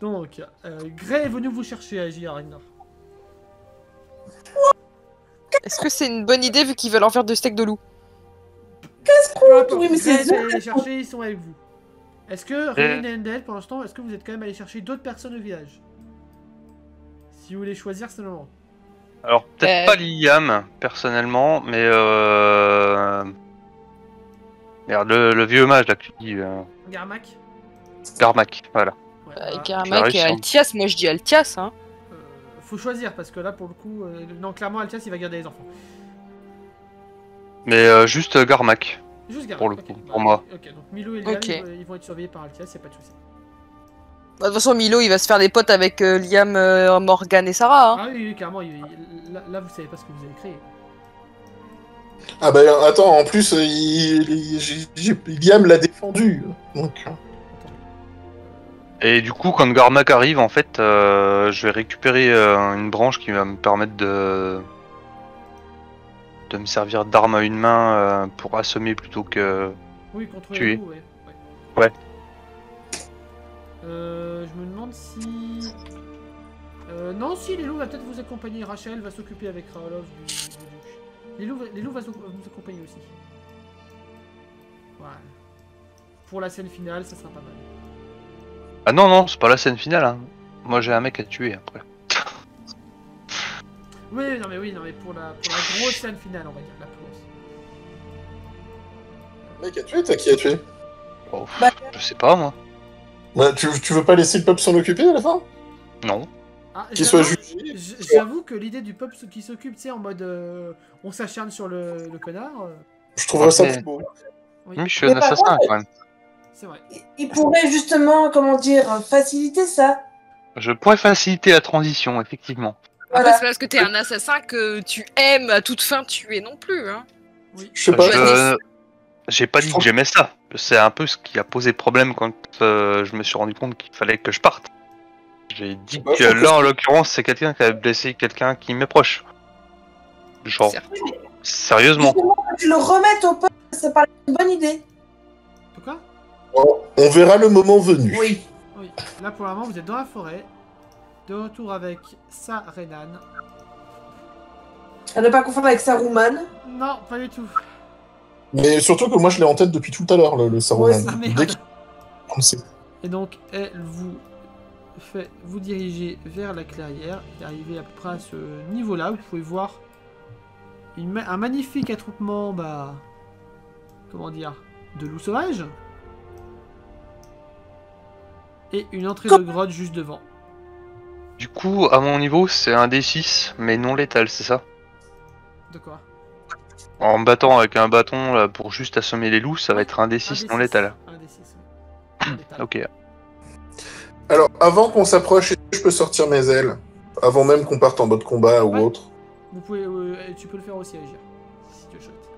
Donc, Gray est venu vous chercher, Agir, Ragnar. Est-ce que c'est une bonne idée vu qu'ils veulent en faire de steak de loup? Peu importe, Oui, mais Gray c'est est allé les chercher, ils sont avec vous. Est-ce que, Rin et Endel, pour l'instant, est-ce que vous êtes quand même allé chercher d'autres personnes au village? Si vous voulez choisir, c'est le moment. Alors, peut-être pas Liam, personnellement, mais merde, le vieux mage, là, que tu dis... Garmac. Garmac, voilà. Ouais, Garmac et Altias, moi je dis Altias, hein. Faut choisir, parce que là, pour le coup... non, clairement, Altias, il va garder les enfants. Mais juste Garmac. Juste Garmac, pour le ok. coup, pour moi. Ok, donc Milo et Liam, ils vont être surveillés par Altias, y'a pas de soucis. Bah, de toute façon, Milo, il va se faire des potes avec Liam, Morgan et Sarah. Hein. Ah oui, clairement, là, vous savez pas ce que vous avez créé. Ah bah attends, en plus, Liam l'a défendu. Donc... Et du coup, quand Garmac arrive, en fait, je vais récupérer une branche qui va me permettre de me servir d'arme à une main pour assommer plutôt que oui, contre tuer. les loups, ouais. Je me demande si... non, si, les loups va peut-être vous accompagner. Rachel va s'occuper avec Raolov du duc. Les loups va nous accompagner aussi. Voilà. Pour la scène finale, ça sera pas mal. Ah non, c'est pas la scène finale. Hein. Moi, j'ai un mec à tuer après. Oui, non mais pour la grosse scène finale, on va dire, la grosse. Mec à tuer, t'as qui à tuer? Oh, je sais pas, moi. Bah, tu veux pas laisser le peuple s'en occuper à la fin? Non. Ah, qu'il soit jugé. J'avoue que l'idée du peuple qui s'occupe, tu sais, en mode on s'acharne sur le connard. Je trouverais ça plus beau. Oui, je suis un assassin quand même. C'est vrai. Il pourrait justement, comment dire, faciliter ça. Je pourrais faciliter la transition, effectivement. Après, c'est parce que t'es un assassin que tu aimes à toute fin tuer non plus. Hein. Oui. Je sais pas. J'ai pas dit que j'aimais ça. C'est un peu ce qui a posé problème quand je me suis rendu compte qu'il fallait que je parte. J'ai dit que là, en l'occurrence, c'est quelqu'un qui a blessé quelqu'un qui m'est proche. Genre, sérieusement. Justement, que tu le remettes au peuple, c'est pas une bonne idée. Pourquoi? On verra le moment venu. Oui. Oui. Là, pour le moment, vous êtes dans la forêt. De retour avec sa Renan. À ne pas confondre avec Saruman. Non, pas du tout. Mais surtout que moi, je l'ai en tête depuis tout à l'heure, le Saruman. Ouais, on le sait. Et donc, elle vous fait vous diriger vers la clairière. Et arrivé à peu près à ce niveau-là, vous pouvez voir un magnifique attroupement, bah... Comment dire? De loups sauvages. Et une entrée de grotte juste devant. Du coup, à mon niveau, c'est un D6, mais non létal, c'est ça? De quoi? En me battant avec un bâton là, pour juste assommer les loups, ça va être un D6 non létal. Un D6, oui. Ok. Alors, avant qu'on s'approche, je peux sortir mes ailes. Avant même qu'on parte en mode combat ou autre. Vous pouvez, tu peux le faire aussi, Agir. Si tu le souhaites.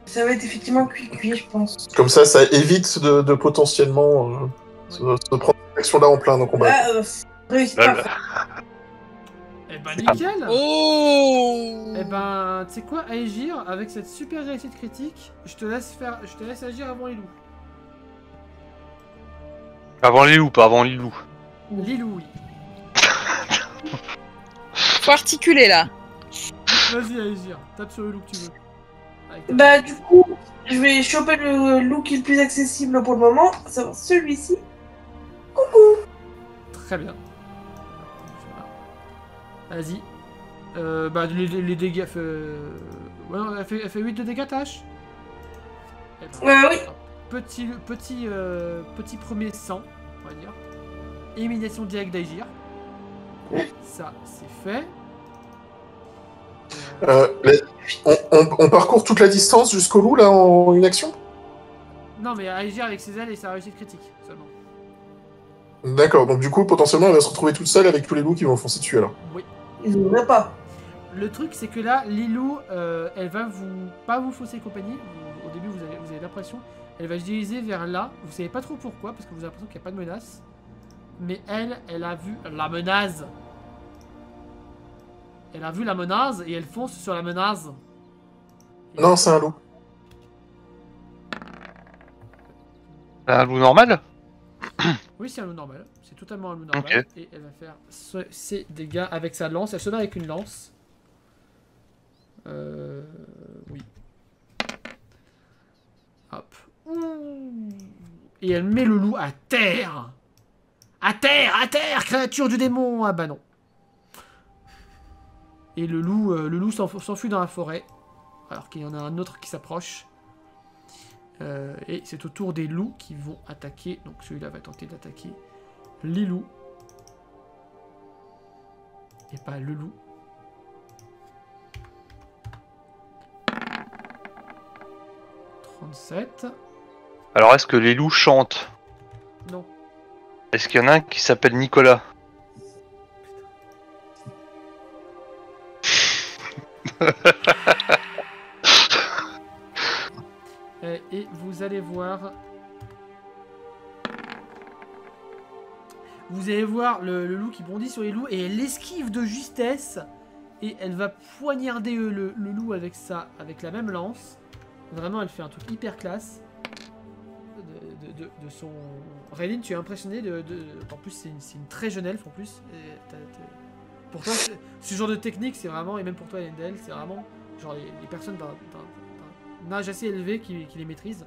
Ça va être effectivement cuit, je pense. Comme ça évite de potentiellement se prendre cette action-là en plein combat. Réussi. Eh ben nickel. Oh. Eh ben, tu sais quoi, Agir, avec cette super réussite critique, je te laisse agir avant les loups. Avant les loups, pas avant les loups. Les loups, oui. Faut articuler là. Vas-y, Agir, tape sur le loup que tu veux. Bah, du coup, je vais choper le loup qui est le plus accessible pour le moment, à savoir celui-ci. Coucou. Très bien. Vas-y. Bah, les dégâts... Ouais, elle fait 8 de dégâts, tâche. Oui. Petit premier sang, on va dire. Élimination directe d'Agir. Ça, c'est fait. On parcourt toute la distance jusqu'au loup, là, en une action? Non, mais Agir avec ses ailes et sa réussite critique, seulement. D'accord, donc du coup, potentiellement, elle va se retrouver toute seule avec tous les loups qui vont foncer dessus, alors. Oui. Ils n'auraient pas. Le truc, c'est que là, Lilou, elle va pas vous fausser compagnie. Au début, vous avez l'impression. Elle va se diriger vers là. Vous savez pas trop pourquoi, parce que vous avez l'impression qu'il n'y a pas de menace. Mais elle a vu la menace. Elle a vu la menace et elle fonce sur la menace. Non, c'est un loup. Un loup normal? Oui, c'est un loup normal. C'est totalement un loup normal. Ok. Et elle va faire ses dégâts avec sa lance. Elle se bat avec une lance. Oui. Hop. Ouh. Et elle met le loup à terre. À terre, créature du démon. Ah bah non. Et le loup s'enfuit dans la forêt. Alors qu'il y en a un autre qui s'approche. Et c'est au tour des loups qui vont attaquer. Donc celui-là va tenter d'attaquer les loups. Et pas le loup. « 37. Alors, est-ce que les loups chantent? Non. Est-ce qu'il y en a un qui s'appelle Nicolas? Et vous allez voir... Vous allez voir le loup qui bondit sur les loups et elle esquive de justesse. Et elle va poignarder le loup avec avec la même lance. Vraiment, elle fait un truc hyper classe. De son... Raylene, tu es impressionné En plus, c'est une très jeune elfe en plus. Et pour toi, ce genre de technique, c'est vraiment... Et même pour toi, Elendel, c'est vraiment... Genre les personnes d'un âge assez élevé qui les maîtrisent.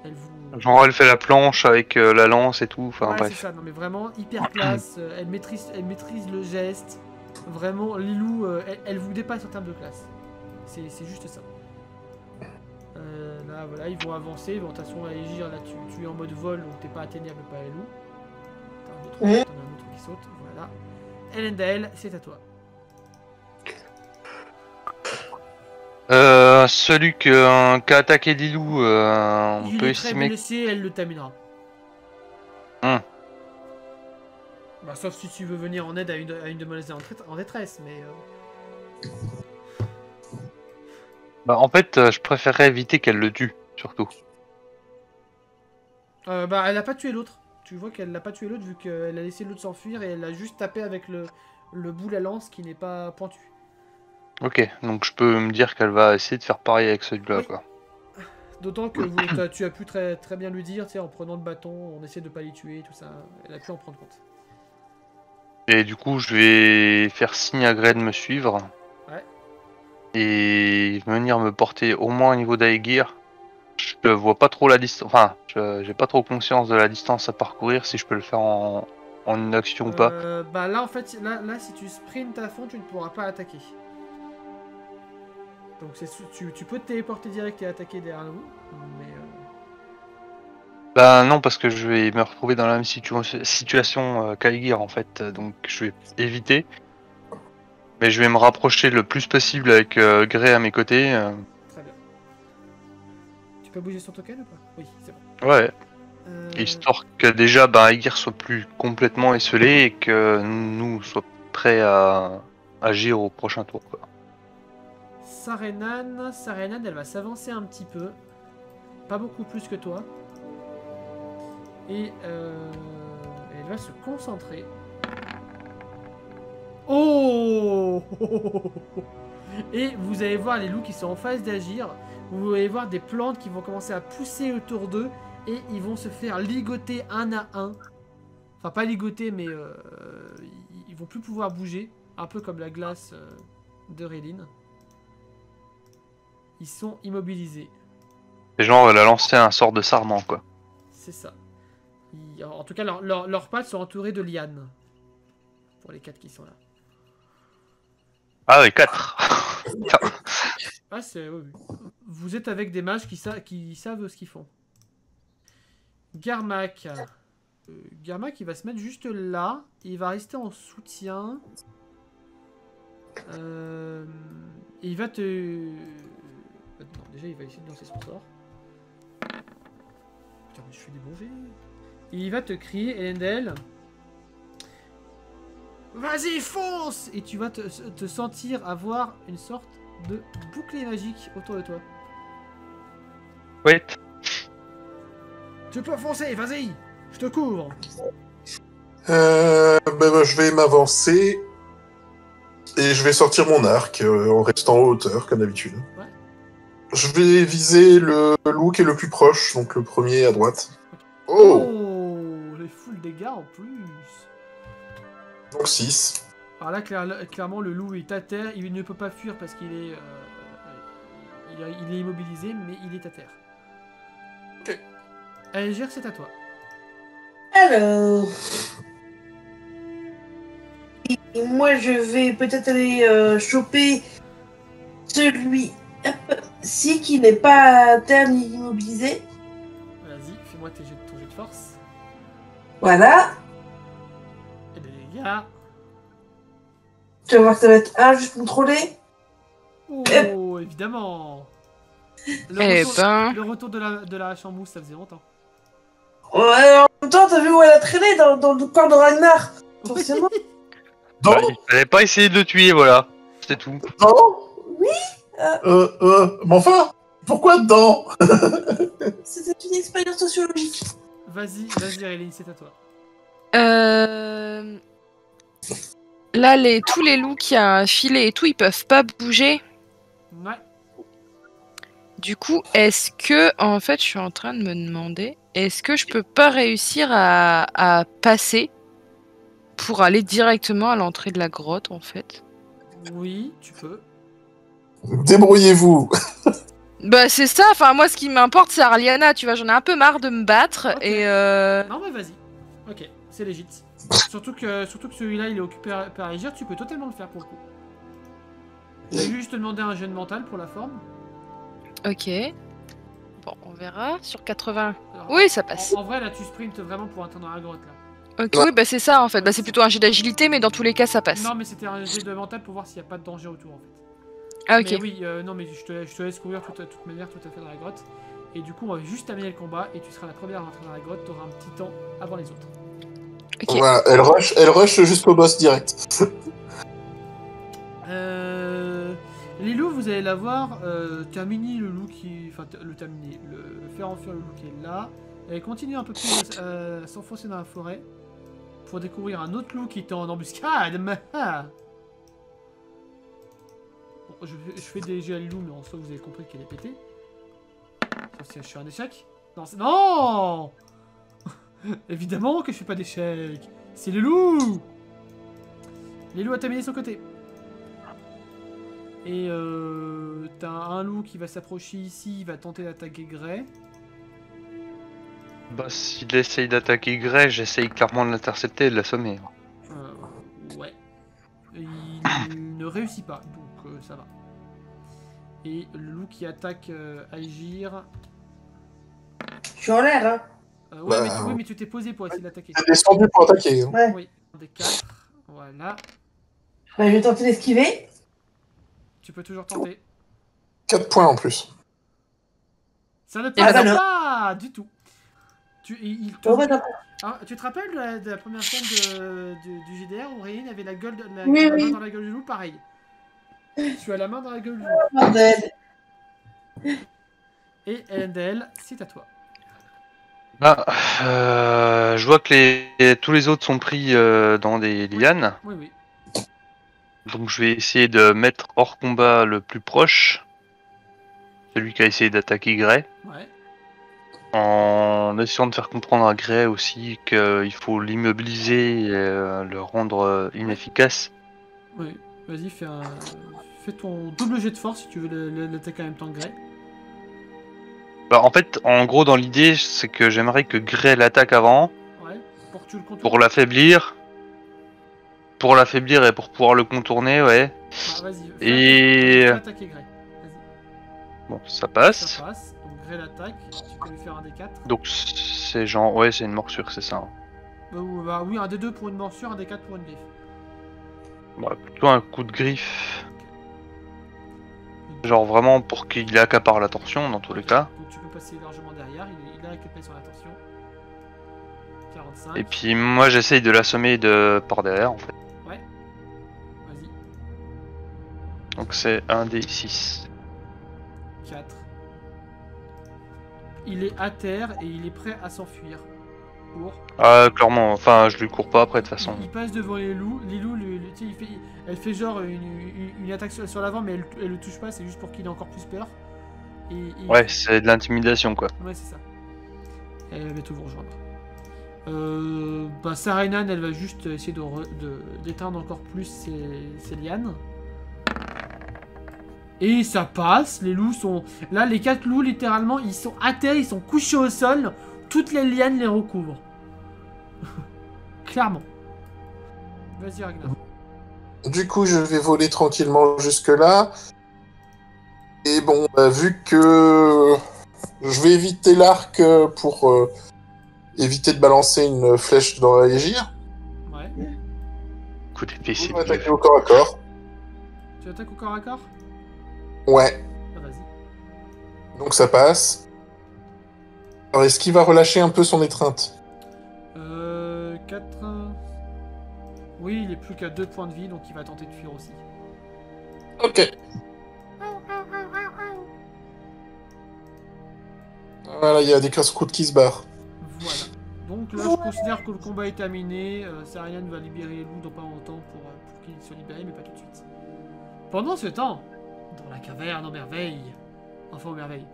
Elle vous... Genre, elle fait la planche avec la lance et tout. Enfin, Ouais, c'est bref. ça. Non, mais vraiment, hyper classe. Elle maîtrise le geste. Vraiment, Lilou, elle vous dépasse en termes de classe. C'est juste ça. Là, voilà, ils vont avancer. Bon, de toute façon, Aegir, là, tu es en mode vol, donc t'es pas atteignable par les loups. T'en as un autre qui saute. Voilà. Elendel, c'est à toi. Celui qui a attaqué Lilou, on Il peut est très estimer. blessé, elle le terminera. Bah, sauf si tu veux venir en aide à une demoiselle en détresse, mais... Bah, en fait, je préférerais éviter qu'elle le tue, surtout. Bah, elle a pas tué l'autre. Tu vois qu'elle n'a pas tué l'autre vu qu'elle a laissé l'autre s'enfuir et elle a juste tapé avec le bout de la lance qui n'est pas pointu. Ok, donc je peux me dire qu'elle va essayer de faire pareil avec celui-là, Oui. quoi. D'autant que tu as pu très bien lui dire, tu sais, en prenant le bâton, on essaie de pas les tuer, tout ça. Elle a pu en prendre compte. Et du coup, je vais faire signe à Grey de me suivre. Ouais. Et venir me porter au moins au niveau d'Aegir. Je vois pas trop la distance. Enfin, j'ai pas trop conscience de la distance à parcourir, si je peux le faire en une action ou pas. Bah là, en fait, là, si tu sprintes à fond, tu ne pourras pas attaquer. Donc tu peux te téléporter direct et attaquer derrière nous, mais... Bah non, parce que je vais me retrouver dans la même situation qu'Aegir en fait, donc je vais éviter. Mais je vais me rapprocher le plus possible avec Grey à mes côtés. Très bien. Tu peux bouger son token ou pas? Oui, c'est bon. Ouais, histoire que déjà Aegir soit plus complètement esselé et que nous soyons prêts à agir au prochain tour, quoi. Sarenan, elle va s'avancer un petit peu. Pas beaucoup plus que toi. Et elle va se concentrer. Oh! Et vous allez voir les loups qui sont en phase d'agir. Vous allez voir des plantes qui vont commencer à pousser autour d'eux. Et ils vont se faire ligoter un à un. Enfin, pas ligoter, mais ils vont plus pouvoir bouger. Un peu comme la glace de Raylene. Ils sont immobilisés. Et genre, elle a lancé un sort de sarment, quoi. C'est ça. En tout cas, leurs pattes sont entourées de lianes. Pour les 4 qui sont là. Ah, les 4. Ah, c'est... Oui, oui. Vous êtes avec des mages qui savent ce qu'ils font. Garmak. Garmak, il va se mettre juste là. Il va rester en soutien. Et il va te... Non, déjà, il va essayer de lancer son sort. Putain, mais je fais des bons jets. Il va te crier, Elendel. Vas-y, fonce! Et tu vas te sentir avoir une sorte de bouclier magique autour de toi. Ouais. Tu peux foncer, vas-y! Je te couvre! Je vais m'avancer et je vais sortir mon arc en restant en hauteur, comme d'habitude. Ouais. Je vais viser le loup qui est le plus proche, donc le premier à droite. Oh! dégâts en plus. Donc 6. Alors là, clairement, le loup est à terre. Il ne peut pas fuir parce qu'il est, il est immobilisé, mais il est à terre. Ok. Algir, c'est à toi. Alors. Et moi, je vais peut-être aller choper celui-ci qui n'est pas à terre ni immobilisé. Vas-y, fais-moi ton jet de force. Voilà. Et des dégâts. Tu vas voir que ça va être un juste contrôlé. Oh, évidemment. Le retour de la hache en mousse, ça faisait longtemps. Ouais, en même temps, t'as vu où elle a traîné dans le corps de Ragnar. Forcément. Non, Bah, il fallait pas essayer de le tuer, voilà. C'est tout. non. Mais enfin, pourquoi dedans? C'était une expérience sociologique. Vas-y, Réline, c'est à toi. Là, tous les loups qui a un filet et tout, ils peuvent pas bouger. Ouais. Du coup, est-ce que, en fait, je suis en train de me demander, est-ce que je peux pas réussir à passer pour aller directement à l'entrée de la grotte, en fait? Oui, tu peux. Débrouillez-vous. Bah c'est ça, enfin moi ce qui m'importe c'est Arliana, tu vois, j'en ai un peu marre de me battre Ok. et Non, mais vas-y. Ok, c'est légit. Surtout que celui-là, il est occupé par Aegir, tu peux totalement le faire pour le coup. Je vais juste te demander un jet de mental pour la forme. ok. Bon, on verra, sur 80. Alors, Oui, ça passe. En vrai, là, tu sprintes vraiment pour atteindre la grotte, là. Ok, oui, bah c'est ça en fait, bah c'est plutôt un jet d'agilité, mais dans tous les cas ça passe. Non, mais c'était un jet de mental pour voir s'il n'y a pas de danger autour, en fait. Ah ok. Mais oui, non, mais je te laisse courir toute manière tout à fait dans la grotte. Et du coup, on va juste terminer le combat et tu seras la première à rentrer dans la grotte. Tu auras un petit temps avant les autres. Ok. Voilà, elle rush jusqu'au boss direct. Les loups, vous allez la voir. Termini, le loup qui. Enfin, le terminer. Le faire enfuir le loup qui est là. Elle continue un peu plus à s'enfoncer dans la forêt. Pour découvrir un autre loup qui était en embuscade. Bon, je fais des jets à loup, mais en soi, vous avez compris qu'elle est pétée. Sauf si je suis un échec. Non, non. Évidemment que je fais pas d'échec. C'est le loup. Les loups a terminé son côté. Et t'as un loup qui va s'approcher ici, il va tenter d'attaquer Grey. Bah, s'il essaye d'attaquer Grey, j'essaye clairement de l'intercepter et de l'assommer. Ouais. Il ne réussit pas, donc ça va. Et le loup qui attaque Aegir. Je suis en l'air, hein. Ouais, oui, mais tu t'es posé pour essayer d'attaquer. Elle est descendue pour attaquer. Hein. Ouais. Oui, un des 4. Voilà. Ouais, je vais tenter d'esquiver. Tu peux toujours tenter. 4 points en plus. Ça ne Ah, passe bah non. pas du tout. Oh, bah, d'accord. Ah, tu te rappelles de la première scène du GDR où Réline avait la Oui, main oui. dans la gueule du loup? Pareil. Tu as la main dans la gueule du loup. Bordel. Et LNDL, c'est à toi. Bah, je vois que tous les autres sont pris dans des lianes. Oui, oui. Donc je vais essayer de mettre hors combat le plus proche. Celui qui a essayé d'attaquer Grey. Ouais. En essayant de faire comprendre à Grey aussi qu'il faut l'immobiliser et le rendre inefficace. Oui. Vas-y, fais ton double jet de force si tu veux l'attaquer en même temps que Grey. Bah, en fait, en gros, dans l'idée, c'est que j'aimerais que Grey l'attaque avant Ouais. Pour que tu le contournes. pour l'affaiblir. Pour l'affaiblir et pour pouvoir le contourner, ouais. Ah, vas-y. Et- Fais attaquer Grey. Vas-y. Bon, ça passe. Ça passe. Donc Grey l'attaque. Tu peux lui faire un des 4. Donc c'est genre, ouais, c'est une morsure, c'est ça. Hein. Bah oui, un des 2 pour une morsure, un des 4 pour une griffe. Bah, plutôt un coup de griffe. Genre vraiment pour qu'il accapare l'attention dans tous les cas. Donc tu peux passer largement derrière, il a récupéré son attention. 45. Et puis moi j'essaye de l'assommer par derrière en fait. Ouais. Vas-y. Donc c'est un des 6. 4. Il est à terre et il est prêt à s'enfuir. Pour. Ah clairement, enfin je lui cours pas après de toute façon. Il passe devant les loups. Les loups, tu sais, elle fait genre une attaque sur l'avant, mais elle le touche pas, c'est juste pour qu'il ait encore plus peur. Et Ouais, c'est de l'intimidation quoi. Ouais, c'est ça. Elle va bientôt vous rejoindre. Sarenan, elle va juste essayer d'éteindre encore plus ses lianes. Et ça passe, les loups sont... Là, les 4 loups, littéralement, ils sont à terre, ils sont couchés au sol. Toutes les lianes les recouvrent. Clairement. Vas-y, Ragnar. Du coup, je vais voler tranquillement jusque-là. Et bon, vu que je vais éviter l'arc pour éviter de balancer une flèche dans la légire, Ouais. Coup d'épée, je c'est vais mieux. m'attaquer au corps à corps. Tu attaques au corps à corps? Ouais, Ah, vas-y. donc ça passe. Alors, est-ce qu'il va relâcher un peu son étreinte? 4... Oui, il est plus qu'à 2 points de vie, donc il va tenter de fuir aussi. Ok. Voilà, il y a des casse-croûtes qui se barrent. Voilà. Donc là, je considère que le combat est terminé. Sarian va libérer les loups dans pas longtemps pour qu'ils soient libérés, mais pas tout de suite. Pendant ce temps, dans la caverne aux merveilles. Enfin, aux merveilles.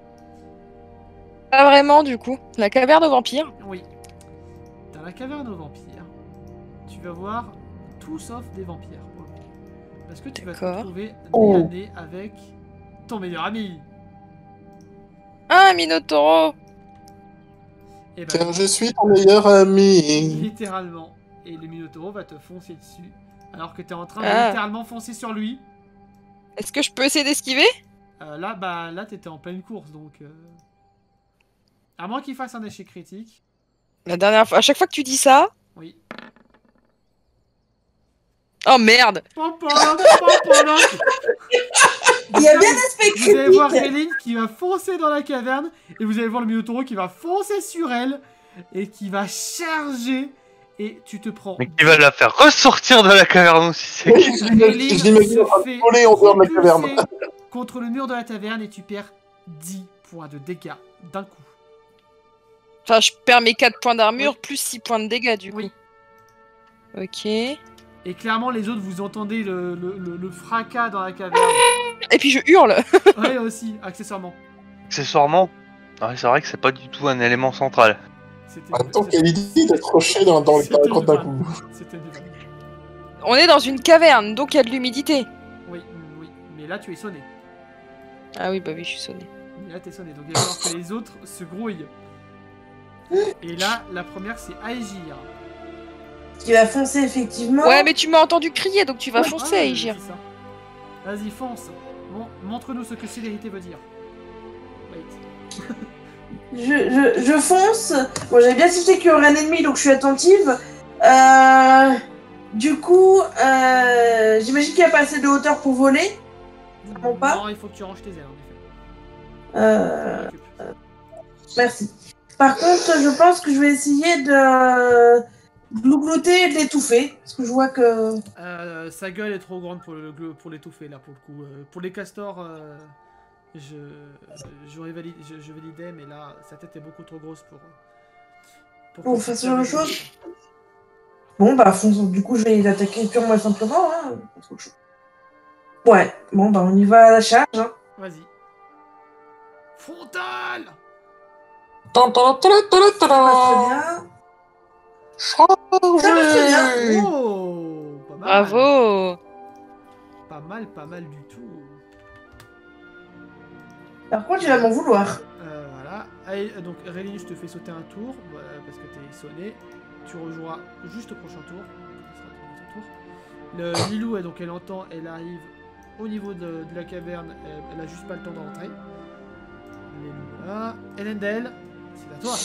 Pas vraiment, du coup. La caverne aux vampires. Oui. Dans la caverne aux vampires, tu vas voir tout sauf des vampires. Pour le coup. Parce que tu vas te D'accord. retrouver nez à nez avec ton meilleur ami. Ah, Minotauro. Et ben, Car je suis ton meilleur ami. littéralement. Et le Minotauro va te foncer dessus. Alors que tu es en train de Ah. littéralement foncer sur lui. Est-ce que je peux essayer d'esquiver? Là, t'étais en pleine course, donc... À moins qu'il fasse un échec critique. La dernière fois, à chaque fois que tu dis ça... Oui. Oh merde! Il y a bien l'aspect Vous allez voir critique. Réline qui va foncer dans la caverne, et vous allez voir le Minotauro qui va foncer sur elle, et qui va charger, et tu te prends... Mais qui va la faire ressortir de la caverne aussi, c'est qui? Réline Je l'imagine en train se de fait voler en dehors de la caverne. propulser contre le mur de la taverne, et tu perds 10 points de dégâts d'un coup. Enfin, je perds mes 4 points d'armure, Oui. plus 6 points de dégâts, du coup. Oui. Ok. Et clairement, les autres, vous entendez le fracas dans la caverne. Et puis je hurle! Ouais, aussi, accessoirement. Accessoirement, ouais, c'est vrai que c'est pas du tout un élément central. C'était En même temps, quelle idée d'être roché dans le C'était grotte d'un une coup. C'était une vanne. On est dans une caverne, donc il y a de l'humidité. Oui, oui. Mais là, tu es sonné. Ah oui, bah oui, je suis sonné. Mais là, t'es sonné. Donc, il va falloir que les autres se grouillent. Et là, la première, c'est Aegir. Qui va foncer effectivement. Ouais, mais tu m'as entendu crier, donc tu vas foncer, Ah, Aegir. c'est ça. Vas-y, fonce. Bon, montre-nous ce que célérité veut dire. Wait. Je fonce. Bon, j'avais bien cité qu'il y aurait un ennemi, donc je suis attentive. Du coup, j'imagine qu'il n'y a pas assez de hauteur pour voler. Vraiment pas. Non, il faut que tu ranges tes ailes, en effet. Euh, Récup. Merci. Par contre, je pense que je vais essayer de glouglouter et de l'étouffer. Parce que je vois que... Sa gueule est trop grande pour l'étouffer, là, pour le coup. Pour les castors, je validais, mais là, sa tête est beaucoup trop grosse pour Pour faire ce genre de choses. Bon, bah, du coup, je vais l'attaquer purement et simplement. Hein. Ouais, bon, bah, on y va à la charge. Hein. Vas-y. Frontal! Ça passe très bien. Ça passe très bien. Oh! Pas mal. Bravo! Pas mal du tout. Par contre, il va m'en vouloir. Voilà. Allez, donc, Réline, je te fais sauter un tour, voilà, parce que t'es sonné. Tu rejoueras juste au prochain tour. Ce sera ton tour. Le Lilou, donc elle entend, elle arrive au niveau de la caverne, elle a juste pas le temps d'entrer. Voilà. Elendel, c'est à toi.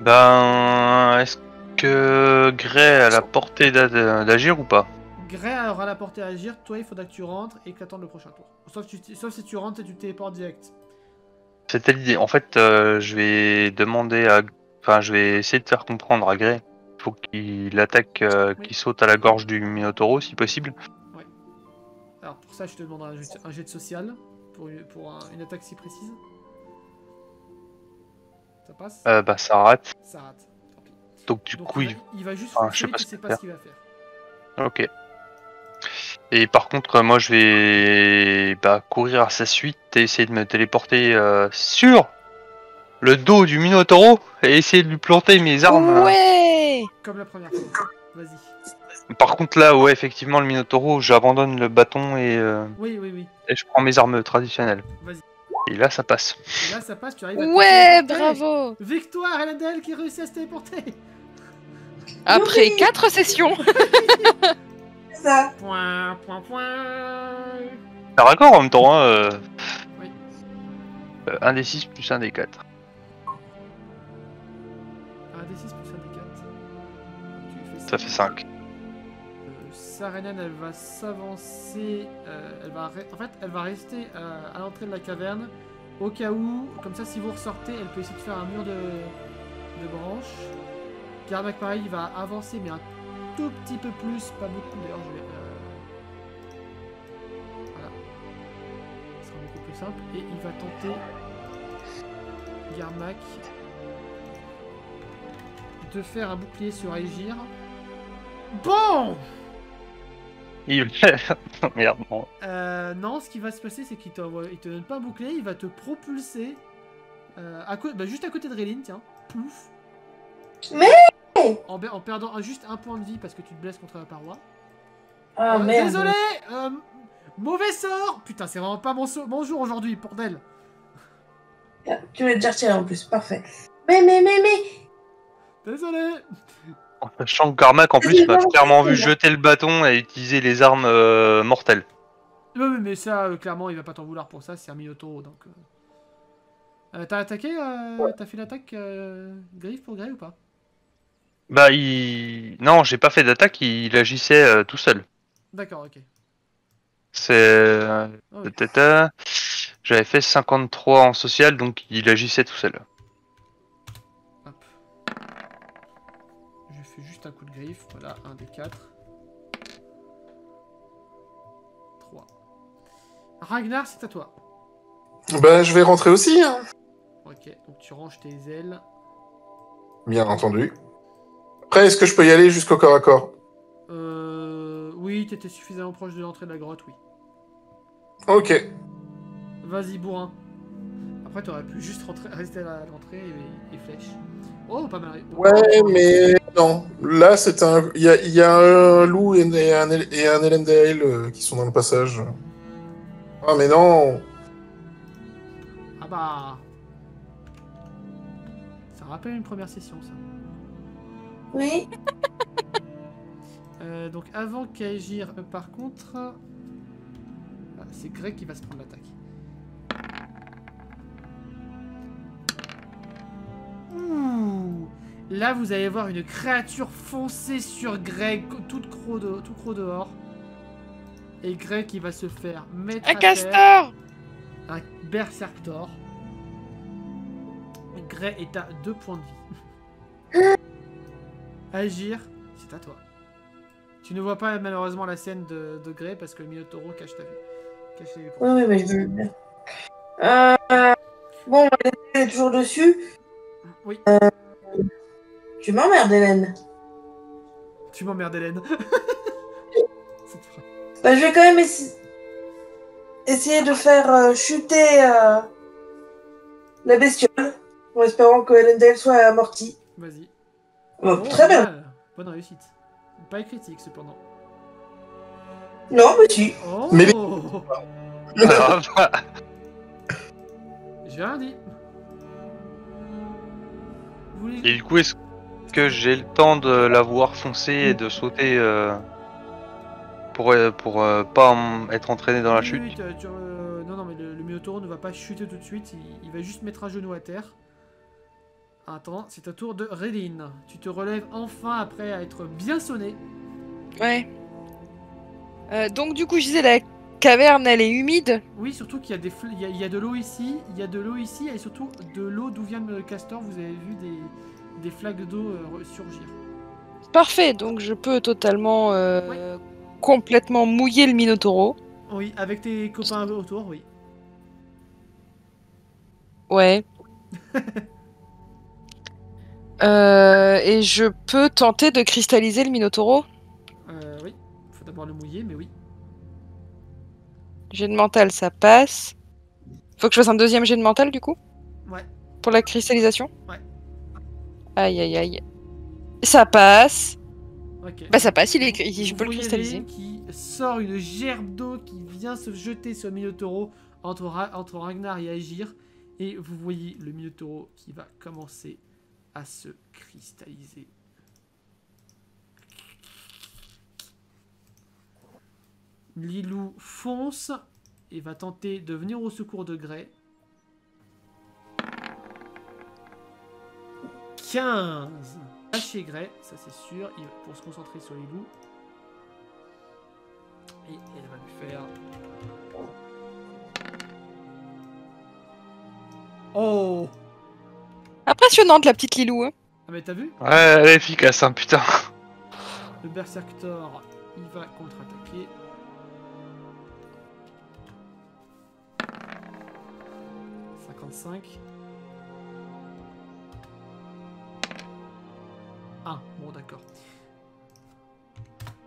Ben, est-ce que Grey a la portée d'agir ou pas? Grey aura la portée à agir, toi il faudra que tu rentres et que tu attendes le prochain tour. Sauf si tu rentres et tu téléportes direct. C'était l'idée. En fait, je vais demander à... Enfin, je vais essayer de faire comprendre à Grey. Il faut qu'il attaque, Oui. qu'il saute à la gorge du Minotauro, si possible. Alors pour ça je te demanderai un jet de social pour une attaque si précise. Ça passe? Bah, ça rate. Ça rate. Tant pis. Donc, du Donc, coup, il va juste enfin, je sais foncer, pas tu ce sais qu'il pas va ce qu'il va faire. Ok. Et par contre, moi, je vais courir à sa suite et essayer de me téléporter sur le dos du Minotauro et essayer de lui planter mes armes. Ouais. Comme la première fois. Vas-y. Par contre là, ouais, effectivement, le Minotauro, j'abandonne le bâton Oui. et je prends mes armes traditionnelles. Vas-y. Et là, ça passe. Et là, ça passe, tu arrives à te Ouais, téléporter. bravo. Victoire, Elendel qui réussit à se téléporter. Après 4 sessions. C'est ça. Point. C'est raccord en même temps, hein. Oui. 1 des 6 plus 1 des 4. Un des 6 plus un des 4. Tu fais Ça fait 5. Sarenan, elle va s'avancer. En fait, elle va rester à l'entrée de la caverne. Au cas où, comme ça, si vous ressortez, elle peut essayer de faire un mur de branches. Garmac, pareil, il va avancer, mais un tout petit peu plus. Pas beaucoup d'ailleurs, je vais. Voilà. Ce sera beaucoup plus simple. Et il va tenter. Garmac. De faire un bouclier sur Aegir. Bon! Merde, non. Non, ce qui va se passer, c'est qu'il il te donne pas un bouclier, il va te propulser juste à côté de Rélin, tiens. Pouf. Mais En perdant juste un point de vie parce que tu te blesses contre la paroi. Ah merde. Désolé mauvais sort. Putain, c'est vraiment pas mon jour aujourd'hui, bordel. Tu l'as déjà retiré en plus, parfait. Mais Désolé. En sachant que Garmac, en plus, m'a clairement vu jeter le bâton et utiliser les armes mortelles. Oui, mais ça, clairement, il va pas t'en vouloir pour ça, c'est un Minotauro, donc... T'as attaqué t'as fait l'attaque griffe pour gré ou pas? Bah, non, j'ai pas fait d'attaque, il agissait tout seul. D'accord, ok. C'est... Oh, oui. J'avais fait 53 en social, donc il agissait tout seul. Hop. Je fais juste un coup de griffe, voilà, 1 des 4. 3. Ragnar, c'est à toi. Ben, je vais rentrer aussi, hein. Ok, donc tu ranges tes ailes. Bien entendu. Après, est-ce que je peux y aller jusqu'au corps à corps? Oui, t'étais suffisamment proche de l'entrée de la grotte, oui. Ok. Vas-y, bourrin. Après, t'aurais pu juste rester à l'entrée et flèche. Oh, pas mal. Ouais, mais non. Là, c'est un... Il y a un loup et un Elendale qui sont dans le passage. Ah, mais non. Ah bah... Ça rappelle une première session, ça. oui. Donc avant qu'Aegir, par contre... c'est Greg qui va se prendre l'attaque. Ouh. Là, vous allez voir une créature foncer sur Greg, tout croc dehors. Et Greg qui va se faire mettre Un à terre. castor. Un berserktor. Grey est à 2 points de vie. Agir, c'est à toi. Tu ne vois pas malheureusement la scène de Grey parce que le Minotauro cache ta vue. Cache les écrans. Oui, mais je veux bien. Bon, elle est toujours dessus. Oui. Tu m'emmerdes, Hélène. Tu m'emmerdes, Hélène. Cette phrase. Bah, je vais quand même essayer de faire chuter la bestiole, en espérant que Elendale soit amortie. Vas-y. Oh, Oh, très bien. mal. Bonne réussite. Pas critique cependant. Non, mais si. Oh. Mais J'ai rien dit. Vous voulez... Et du coup, est-ce que j'ai le temps de la voir foncer et de sauter pour pas être entraîné dans la Oui, chute? oui, non, mais le Minotauro ne va pas chuter tout de suite, il va juste mettre un genou à terre. Attends, c'est à tour de Rélin. Tu te relèves enfin après être bien sonné. Ouais. Donc du coup, je disais, la caverne, elle est humide. Oui, surtout qu'il y a il y a de l'eau ici, il y a de l'eau ici, et surtout de l'eau d'où vient le castor, vous avez vu des flaques d'eau surgir. Parfait, donc je peux totalement complètement mouiller le Minotauro. Oui, avec tes copains autour, oui. Ouais. Et je peux tenter de cristalliser le Minotauro. Oui, faut d'abord le mouiller, mais oui. Jet de mental, ça passe. Faut que je fasse un deuxième jet de mental, du coup? Ouais. Pour la cristallisation? Ouais. Aïe aïe aïe. Ça passe. Ok. Bah ça passe, je Vous peux le voyez cristalliser. Réline qui sort une gerbe d'eau qui vient se jeter sur le Minotauro entre Ragnar et Agir. Et vous voyez le Minotauro qui va commencer à se cristalliser. Lilou fonce et va tenter de venir au secours de Grey. 15. Lâchez Grey, ça c'est sûr, pour se concentrer sur Lilou. Et elle va lui faire... Oh! Impressionnante la petite Lilou. Hein. Ah mais t'as vu? Ouais, elle est efficace, hein, putain. Le Berserktor, il va contre-attaquer. Ah, bon d'accord.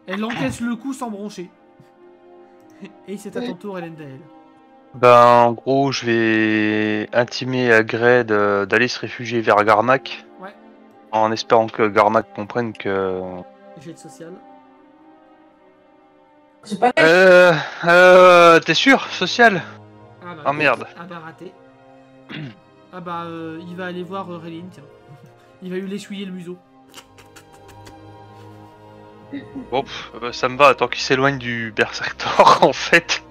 Elle encaisse le coup sans broncher. Et c'est à ton tour, Elendil. Ben, en gros, je vais intimer à Grey d'aller se réfugier vers Garmac. Ouais. En espérant que Garmac comprenne que... Jet de social. C'est pas T'es sûr, social? Ah, bah, Ah merde. Ah bah raté. Ah bah il va aller voir Réline, tiens. Il va lui l'essuyer le museau. Bon, ça me va, tant qu'il s'éloigne du Berserktor, en fait.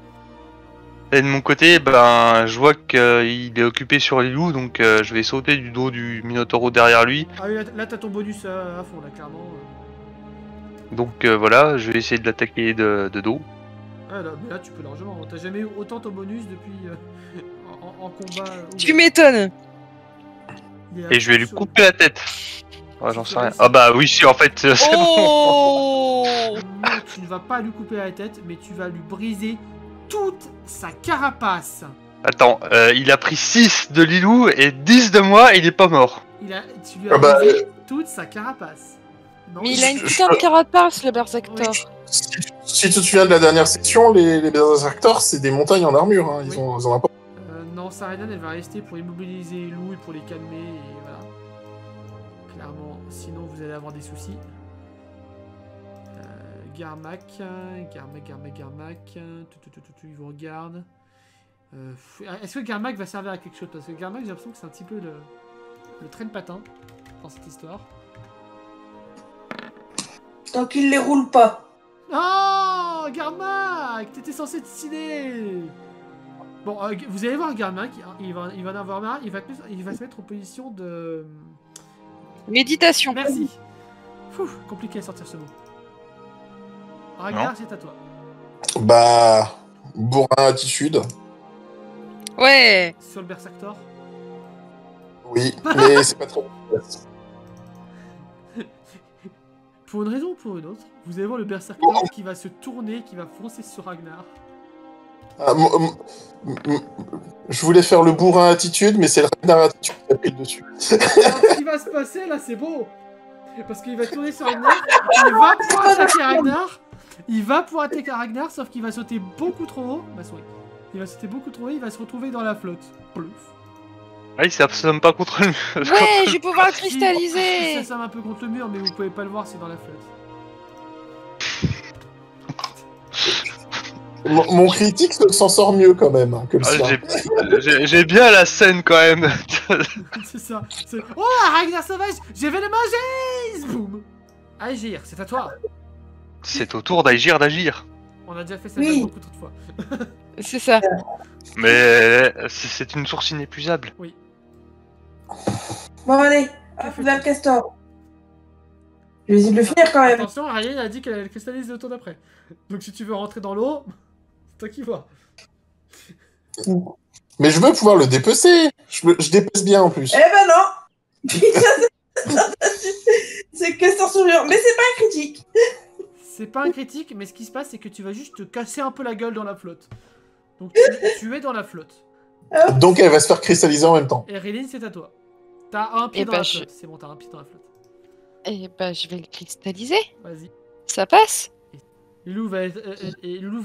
Et de mon côté, ben, je vois qu'il est occupé sur les loups, donc je vais sauter du dos du Minotauro derrière lui. Ah oui, là t'as ton bonus à fond, là, clairement. Donc voilà, je vais essayer de l'attaquer de dos. Ah là, mais là tu peux largement. T'as jamais eu autant ton bonus depuis en combat. Tu m'étonnes. Et je vais lui couper la tête. Ouais, j'en sais rien. Ah bah oui, si, en fait, c'est bon. Oh Non, tu ne vas pas lui couper la tête, mais tu vas lui briser toute sa carapace. Attends, il a pris 6 de Lilou et 10 de moi et il est pas mort. Tu lui as brisé toute sa carapace. Non, Mais il a une putain de carapace, le Berserktor. Si tu te souviens de la dernière section, les Berserktor, c'est des montagnes en armure. Hein. Ils ont un... non, Saredan, elle va rester pour immobiliser les loups et pour les calmer. Et voilà. Clairement, sinon vous allez avoir des soucis. Garmac. Il vous regarde. Est-ce que Garmac va servir à quelque chose? Parce que Garmac, j'ai l'impression que c'est un petit peu le train de patin dans cette histoire. Tant qu'il les roule pas. Oh, Garmac, t'étais censé te stylé. Bon, vous allez voir Garmac, il va en avoir marre, il va se mettre en position de... Méditation. Merci. Compliqué à sortir ce mot. Ragnar, c'est à toi. Bah... bourrin attitude. Ouais. Sur le Berserktor. Oui, mais c'est pas trop... Pour une raison ou pour une autre, vous allez voir le Berserktor qui va se tourner, qui va foncer sur Ragnar. Ah, je voulais faire le bourrin attitude, mais c'est le Ragnar attitude qui a pris le dessus. Alors, ce qui va se passer là, c'est beau. Parce qu'il va tourner sur Ragnar, il va pouvoir attaquer Ragnar. Il va pouvoir attaquer Ragnar, sauf qu'il va sauter beaucoup trop haut. Bah, sorry. Il va sauter beaucoup trop haut, il va se retrouver dans la flotte. Plouf. Ah, il s'assomme pas contre lui. Ouais, je vais pouvoir le Si, cristalliser. ça somme un peu contre le mur, mais vous pouvez pas le voir, c'est dans la flotte. Mon critique s'en sort mieux quand même hein, que le sien. J'ai bien la scène quand même. C'est ça. Oh, Ragnar sauvage, je vais le manger. Boum. Agir, c'est à toi. C'est au tour d'Aegir d'agir. On a déjà fait ça Oui. beaucoup trop de fois. C'est ça. Mais c'est une source inépuisable. Oui. Bon, allez, hop, vers le castor. Je vais essayer de le finir quand même. Attention, Ariel a dit qu'elle allait cristalliser le tour d'après. Donc si tu veux rentrer dans l'eau, c'est toi qui vois. Mais je veux pouvoir le dépecer. Je dépece bien en plus. Eh ben non. Putain, c'est castor sur mur. Mais c'est pas un critique. C'est pas un critique, mais ce qui se passe, c'est que tu vas juste te casser un peu la gueule dans la flotte. Donc tu es dans la flotte. Donc elle va se faire cristalliser en même temps. Et Réline, c'est à toi. T'as un pied Et dans bah, la flotte. C'est bon, t'as un pied dans la flotte. Et bah, je vais le cristalliser. Vas-y. Ça passe. Loulou va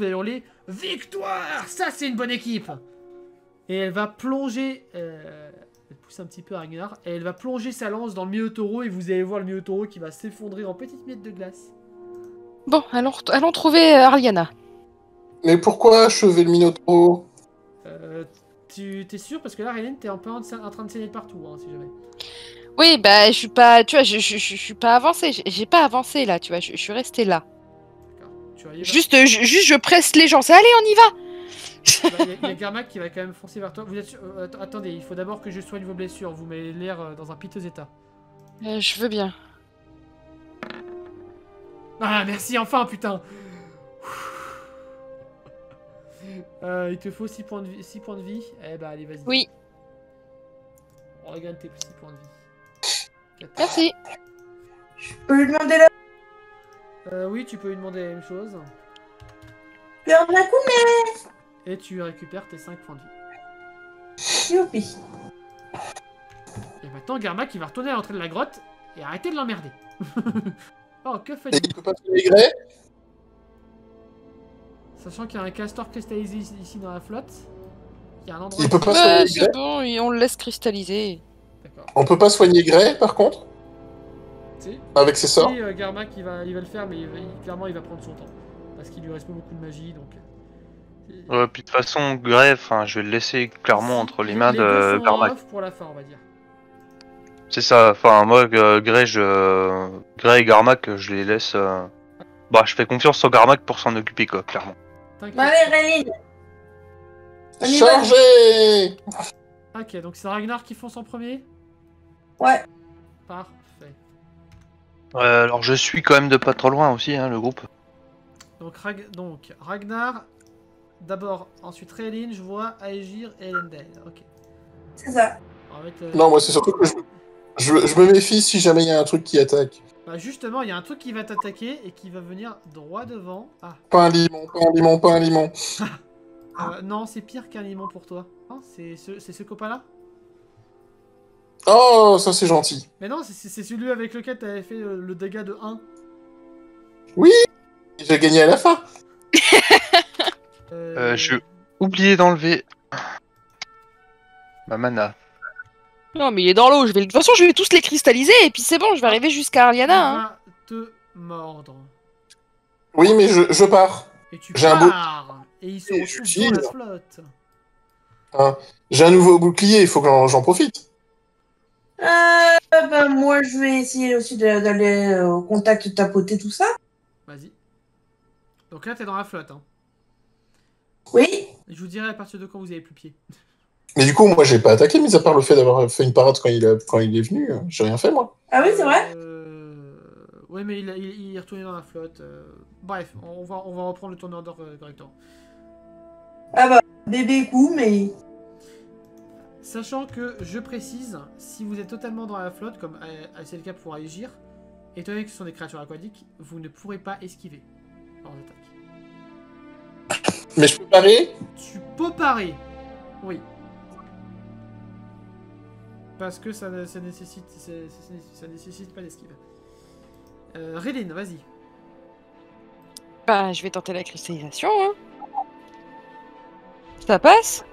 hurler victoire. Ça, c'est une bonne équipe. Et elle va plonger Elle pousse un petit peu Ragnar. Et elle va plonger sa lance dans le Minotauro. Et vous allez voir le Minotauro qui va s'effondrer en petites miettes de glace. Bon, allons trouver Arliana. Mais pourquoi achever le Minotauro? Tu t'es sûr? Parce que là, Réline, t'es un peu en train de saigner de partout, hein, si jamais. Oui, bah, je suis pas, tu vois, je suis pas avancé. J'ai pas avancé là, tu vois. Je suis resté là. D'accord. Tu arrives à- Juste, je presse les gens. C'est allez, on y va. Il y a Garmac qui va quand même foncer vers toi. Vous êtes sûr... attendez, il faut d'abord que je soigne vos blessures. Vous m'avez l'air dans un piteux état. Je veux bien. Ah, merci, enfin, putain. Il te faut 6 points de vie. 6 points de vie. Eh bah, allez, vas-y. Oui, Regarde tes 6 points de vie. 4. merci. Je peux lui demander là. Oui, tu peux lui demander la même chose. Faire un coup, Et tu récupères tes 5 points de vie. mais youpi. Et maintenant, Garmac, il va retourner à l'entrée de la grotte et arrêter de l'emmerder. Oh, que Et faites-vous? il peut pas faire les grès? Sachant qu'il y a un castor cristallisé ici dans la flotte. Il y a un endroit... Il peut pas Bah, soigner c'est Grey? bon, et on le laisse cristalliser. D'accord. On peut pas soigner Grey, par contre? Si. Avec ses sorts? Si, Garmac, il va le faire, mais clairement, il va prendre son temps. Parce qu'il lui reste pas beaucoup de magie, donc... Puis de toute façon, Grey, enfin, je vais le laisser clairement entre les mains deux de sont Garmac. off pour la fin, on va dire. C'est ça, enfin, moi, Grey et Garmac, je les laisse... Bah, je fais confiance sur Garmac pour s'en occuper, quoi, clairement. T'inquiète. Bah, allez, Réline. On y va. Chargez! Ok, donc c'est Ragnar qui fonce en premier? Ouais. Parfait. Alors, je suis quand même de pas trop loin aussi, hein, le groupe. Donc, Ragnar, d'abord, ensuite Réline, je vois, Aegir et Elendel. Ok. C'est ça. Alors, avec Non, moi, c'est surtout que je me méfie si jamais il y a un truc qui attaque. Bah justement, il y a un truc qui va t'attaquer et qui va venir droit devant. Ah, Pas un limon, pas un limon, pas un limon. non, c'est pire qu'un limon pour toi. Hein, c'est ce copain-là? Oh, ça c'est gentil. Mais non, c'est celui avec lequel t'avais fait le dégât de 1. J'ai gagné à la fin. Je oublié d'enlever ma mana. Non, mais il est dans l'eau. De toute façon, je vais tous les cristalliser et puis c'est bon, je vais arriver jusqu'à Il Arliana. Hein. va te mordre. Oui, mais je pars. Et tu J'ai un beau- pars. Et il se Et retrouve j'utilise. dans la flotte. J'ai un nouveau bouclier, il faut que j'en profite. Bah, moi, je vais essayer aussi d'aller au contact, tapoter tout ça. Vas-y. Donc là, t'es dans la flotte. Hein. Oui. Et je vous dirai à partir de quand vous avez plus pied. Mais du coup, moi j'ai pas attaqué, mis à part le fait d'avoir fait une parade quand il est venu. J'ai rien fait, moi. Ah oui, c'est vrai. Ouais, mais il est retourné dans la flotte. Bref, on va reprendre le tourneur d'or correctement. Ah bah, bébé coup, mais... Sachant que, je précise, si vous êtes totalement dans la flotte, comme c'est le cas pour Aegir, étant donné que ce sont des créatures aquatiques, vous ne pourrez pas esquiver leurs attaques. Mais je peux parer? Tu peux parer. Oui. Parce que ça nécessite pas d'esquive. Réline, vas-y. Bah, je vais tenter la cristallisation. Hein. Ça passe?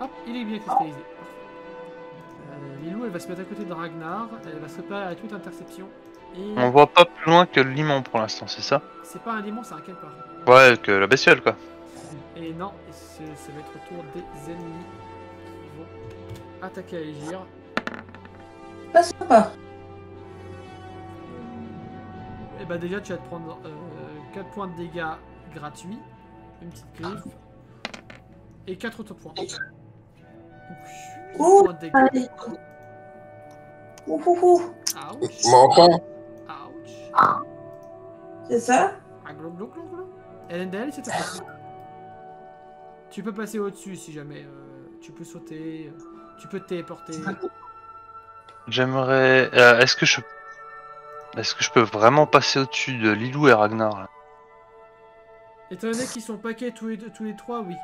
Hop, il est bien cristallisé. Parfait. Lilou, elle va se mettre à côté de Ragnar. Elle va se préparer à toute interception. Et On voit pas plus loin que le limon pour l'instant, c'est ça? c'est pas un démon, c'est un kelpar. Ouais, que la bestiole, quoi. Et non, ça va être au tour des ennemis qui vont attaquer Aegir. Pas sympa. Et bah déjà, tu vas te prendre 4 points de dégâts gratuits, une petite griffe, et 4 autres points. Ouh, Points de dégâts. allez. Ouh. Ouch. Mais enfin, Ouch. C'est ça. Ah, glou. Elendel, c'est à toi. Tu peux passer au-dessus si jamais. Tu peux sauter. Tu peux te téléporter. J'aimerais... Est-ce que je peux vraiment passer au-dessus de Lilou et Ragnar là? Étant donné qu'ils sont paquets tous les trois, oui.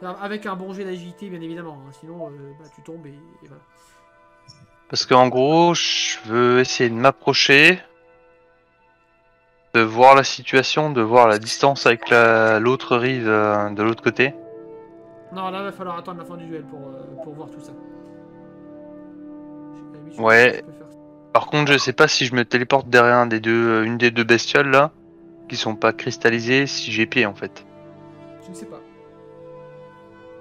Alors, avec un bon jet d'agilité, bien évidemment. Hein, sinon, bah, tu tombes et voilà. Parce qu'en gros, je veux essayer de m'approcher, de voir la situation, de voir la distance avec l'autre rive de l'autre côté. Non, là, va falloir attendre la fin du duel pour voir tout ça. Ouais. Je peux faire ça. Par contre, je sais pas si je me téléporte derrière une des deux bestioles là, qui sont pas cristallisées, si j'ai pied en fait. Je ne sais pas.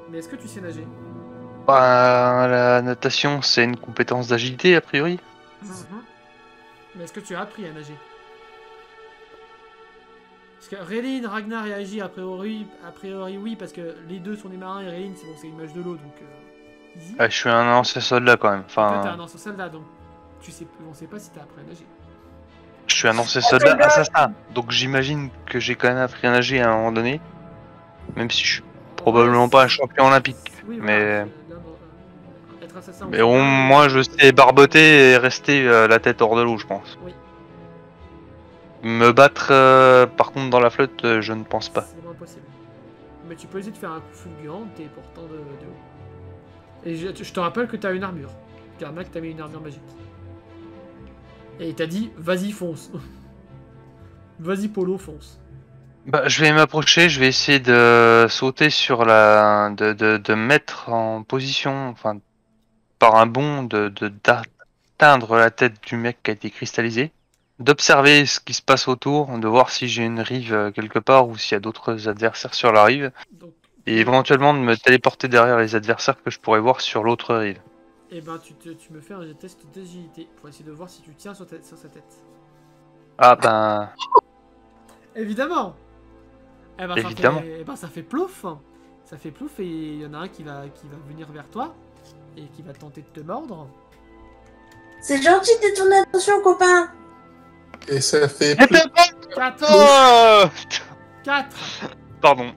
Mais est-ce que tu sais nager? Bah, la natation, c'est une compétence d'agilité a priori. Mais est-ce que tu as appris à nager? Parce que Rélin, Ragnar et Agir, a priori oui, parce que les deux sont des marins et Rélin, c'est bon, c'est une mage de l'eau, donc easy. Ah, je suis un ancien soldat quand même. Toi, t'es Enfin, un ancien soldat, donc on sait pas si t'as appris à nager. je suis un ancien soldat assassin, donc j'imagine que j'ai quand même appris à nager à un moment donné, même si je suis probablement pas un champion olympique. Oui, Mais, voilà, là, bon, être assassin mais au moins, je sais barboter et rester la tête hors de l'eau, je pense. Oui. Me battre, par contre, dans la flotte, je ne pense pas. C'est moins possible. Mais tu peux essayer de faire un coup fulgurant, t'es portant de haut. Et je te rappelle que t'as une armure. Carnac t'a mis une armure magique. Et il t'a dit, vas-y, fonce. Vas-y, Polo, fonce. Bah, je vais m'approcher, je vais essayer de sauter sur de me mettre en position, enfin, par un bond, d'atteindre la tête du mec qui a été cristallisé, d'observer ce qui se passe autour, de voir si j'ai une rive quelque part ou s'il y a d'autres adversaires sur la rive, Donc, et éventuellement de me téléporter derrière les adversaires que je pourrais voir sur l'autre rive. et ben, tu me fais un test d'agilité pour essayer de voir si tu tiens sur sa tête. Ah ben, Évidemment. Eh ben, Évidemment. Ça fait plouf. Ça fait plouf et il y en a un qui va venir vers toi et qui va tenter de te mordre. C'est gentil de ton attention, copain. Et ça fait... 4. Oh 4. Pardon.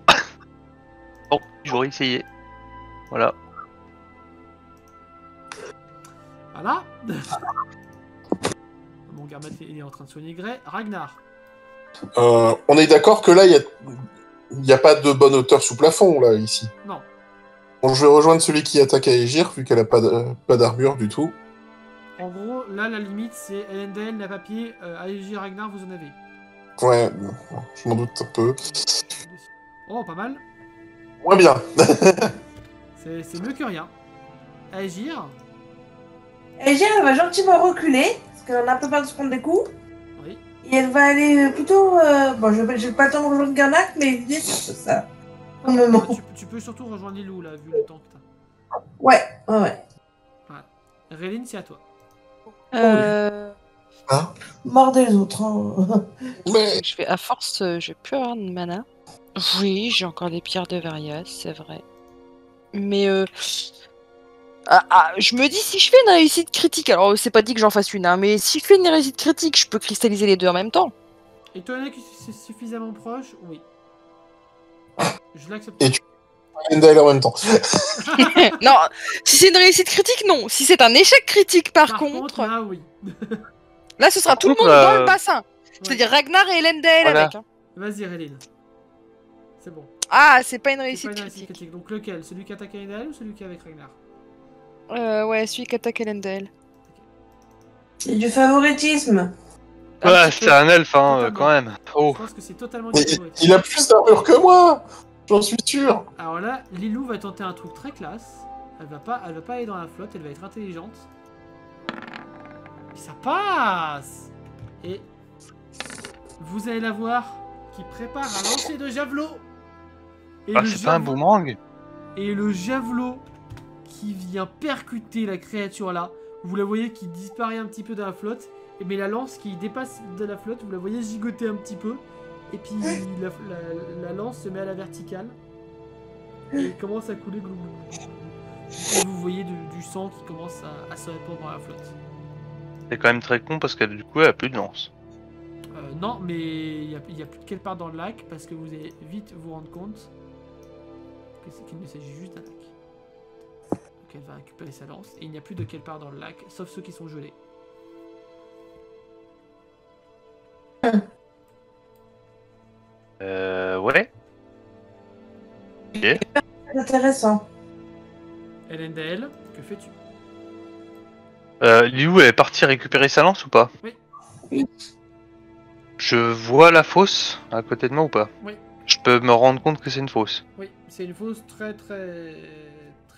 Bon, j'aurais essayé. Voilà. Voilà. Mon Garmat il est en train de soigner Grey. Ragnar. on est d'accord que là, il y a pas de bonne hauteur sous plafond, là, ici. Non. Bon, je vais rejoindre celui qui attaque à Aegir, vu qu'elle a pas d'armure du tout. En gros, là, la limite, c'est Elendel, la papier, Aegir, Ragnar, vous en avez. Ouais, je m'en doute un peu. Oh, pas mal. Moins bien. C'est mieux que rien. Aegir. Aegir, elle va gentiment reculer, parce qu'elle en a un peu peur de se prendre des coups. Oui. Et elle va aller plutôt... Bon, j'ai pas le temps de rejoindre Garnac, mais l'idée, c'est ça. Pour le moment. Tu peux surtout rejoindre Lilou, là, vu le temps que t'as. Ouais. Rélin, c'est à toi. Mordez les autres. Hein. Mais Je vais à force, je vais plus avoir de mana. Oui, j'ai encore des pierres de Varias, c'est vrai. Mais je me dis si je fais une réussite critique, alors c'est pas dit que j'en fasse une, hein, mais si je fais une réussite critique, je peux cristalliser les deux en même temps. Étant donné que c'est suffisamment proche, oui. Je l'accepte. Et Elendel en même temps. Non, si c'est une réussite critique, non. Si c'est un échec critique, par contre, là, oui. là ce sera Par tout le contre, monde dans le bassin. C'est-à-dire Ragnar et Elendel Voilà. avec. Hein. Vas-y, Rélin. C'est bon. Ah, c'est pas une C'est réussite pas une réussite critique. critique. Donc lequel? Celui qui attaque Elendel ou celui qui est avec Ragnar? Ouais, celui qui attaque Elendel. C'est du favoritisme. Ouais, petit peu. c'est un elfe, hein, Totalement. quand même. Oh. Je pense que c'est totalement Mais différent. il a plus d'armure que moi. J'en suis sûr. Alors là, Lilou va tenter un truc très classe. Elle va pas aller dans la flotte, elle va être intelligente. Et ça passe. Et vous allez la voir qui prépare un lancer de javelot. Et Ah, c'est pas un boomerang? Et le javelot qui vient percuter la créature là. Vous la voyez qui disparaît un petit peu de la flotte. Et mais la lance qui dépasse de la flotte, vous la voyez gigoter un petit peu. Et puis la lance se met à la verticale. Et il commence à couler. Glou, glou, glou. Et vous voyez du sang qui commence à se répandre dans la flotte. C'est quand même très con parce que du coup, elle a plus de lance. Non, mais il y a plus de quelle part dans le lac parce que vous allez vite vous rendre compte qu'il ne s'agit juste d'un lac. Donc elle va récupérer sa lance et il n'y a plus de quelle part dans le lac, sauf ceux qui sont gelés. Ouais. Ok. C'est intéressant. Elendel, que fais-tu? Liu est parti récupérer sa lance ou pas? Oui. Oui. Je vois la fosse à côté de moi ou pas? Oui. je peux me rendre compte que c'est une fosse. Oui, c'est une fosse très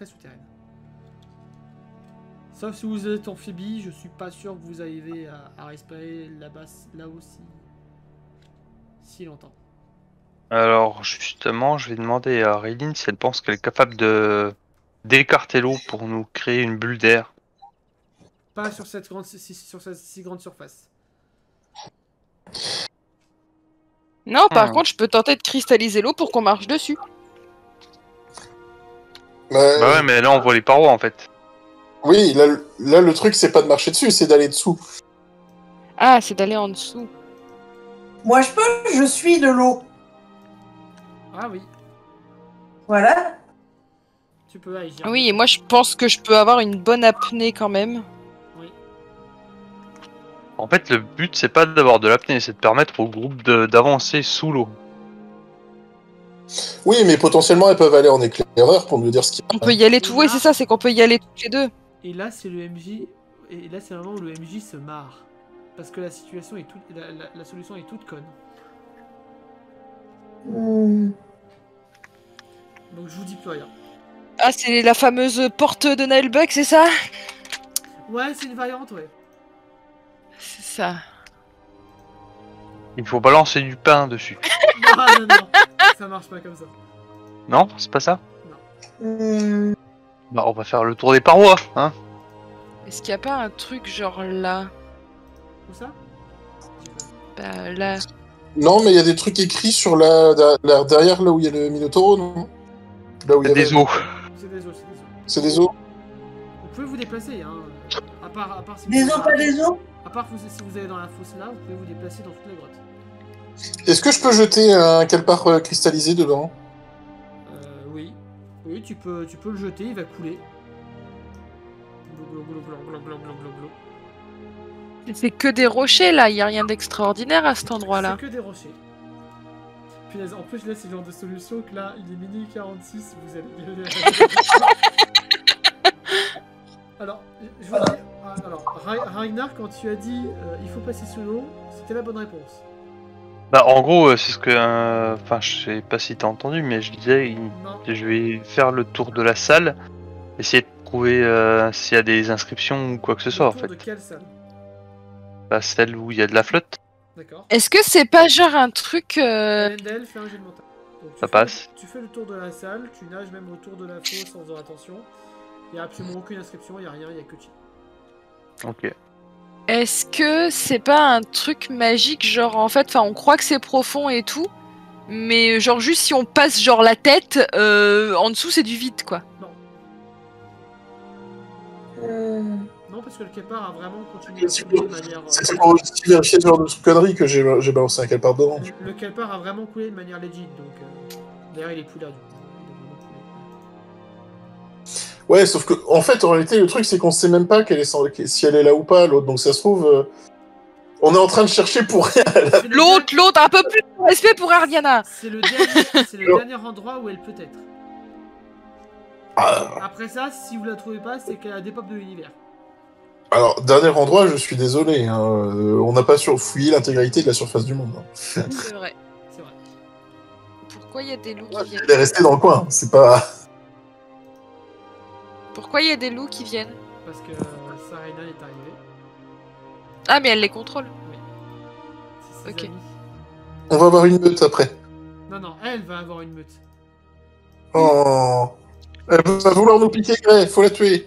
souterraine. Sauf si vous êtes amphibie, je suis pas sûr que vous arrivez à respirer là-bas, là aussi, si longtemps. Alors justement, je vais demander à Rayline si elle pense qu'elle est capable de d'écarter l'eau pour nous créer une bulle d'air. Pas sur cette si grande surface. Non, par Hmm. contre, je peux tenter de cristalliser l'eau pour qu'on marche dessus. Bah ouais, mais là on voit les parois en fait. Oui, là, le truc, c'est pas de marcher dessus, c'est d'aller dessous. Ah, c'est d'aller en dessous. Moi, je suis de l'eau. Ah oui, Voilà. tu peux agir. Oui, et moi je pense que je peux avoir une bonne apnée quand même. Oui. En fait, le but c'est pas d'avoir de l'apnée, c'est de permettre au groupe d'avancer sous l'eau. Oui, mais potentiellement, elles peuvent aller en éclaireur pour nous dire ce qu'il y a. On peut y aller tout. Oui, c'est ça, c'est qu'on peut y aller toutes les deux. Et là, c'est le MJ. Et là, c'est le moment où le MJ se marre. Parce que la situation est toute. La solution est toute conne. Hmm. Donc je vous dis plus rien. Ah, c'est la fameuse porte de Nailbuck, c'est ça? Ouais, c'est une variante, ouais. C'est ça. Il faut balancer du pain dessus. Non, non. Ça marche pas comme ça. Non, c'est pas ça? Hmm. Bah on va faire le tour des parois, hein. Est-ce qu'il n'y a pas un truc genre là? Où ça? Bah là. Non, mais il y a des trucs écrits sur derrière là où il y a le Minotauro, non? Là où il y C'est avait... des os. C'est des os, c'est des os. C'est des os. Vous pouvez vous déplacer, hein. À part si Des vous os, pas des os? À part si vous allez dans la fosse là, vous pouvez vous déplacer dans toutes les grottes. Est-ce que je peux jeter un calpar cristallisé dedans? Oui. Oui, tu peux le jeter, il va couler. Glou, glou, glou, glou, glou, glou, glou, glou. C'est que des rochers là, il n'y a rien d'extraordinaire à cet endroit-là. C'est que des rochers. Punaise, en plus là c'est le genre de solution que là, il est minuit 46, vous allez... Alors, je veux dire... Alors, Ragnar, quand tu as dit il faut passer sous l'eau, c'était la bonne réponse. Bah en gros, c'est ce que... Enfin, je sais pas si t'as entendu, mais je disais, Non. je vais faire le tour de la salle, essayer de trouver s'il y a des inscriptions ou quoi que ce soit en Autour fait. de quelle salle? Bah, celle où il y a de la flotte, D'accord. Est-ce que c'est pas genre un truc... Elendel, fais un jet de mental. Donc, ça passe. Tu fais le tour de la salle, tu nages même autour de la fosse sans faisant attention. Il n'y a absolument aucune inscription, il n'y a rien, il n'y a que tu. Ok. Est-ce que c'est pas un truc magique, genre en fait, enfin on croit que c'est profond et tout, mais genre juste si on passe genre la tête, en dessous c'est du vide quoi. Non, parce que le Kepar a vraiment continué à couler de manière... C'est pour vérifier ce genre de conneries que j'ai balancé un calpar dedans. Le Kepar a vraiment coulé de manière legit, donc... D'ailleurs, il est plus là, du coup. Il a vraiment coulé. Ouais, sauf que, en fait, en réalité, le truc, c'est qu'on sait même pas si elle est là ou pas, l'autre. Donc ça se trouve, on est en train de chercher pour rien. L'autre, un peu plus de respect pour Ardiana. C'est le dernier endroit où elle peut être. Ah, Après ça, si vous la trouvez pas, c'est qu'elle a des pop de l'univers. alors, dernier endroit, je suis désolé. Hein, on n'a pas fouillé l'intégralité de la surface du monde. Hein. C'est vrai. C'est vrai. Pourquoi il y a des loups qui viennent? Elle est restée dans le coin. C'est pas. Pourquoi il y a des loups qui viennent? Parce que Sarena est arrivée. Ah mais elle les contrôle. C'est ses Ok. amis. On va avoir une meute après. Non, elle va avoir une meute. Oh. Elle va vouloir nous piquer, Grey. Faut la tuer.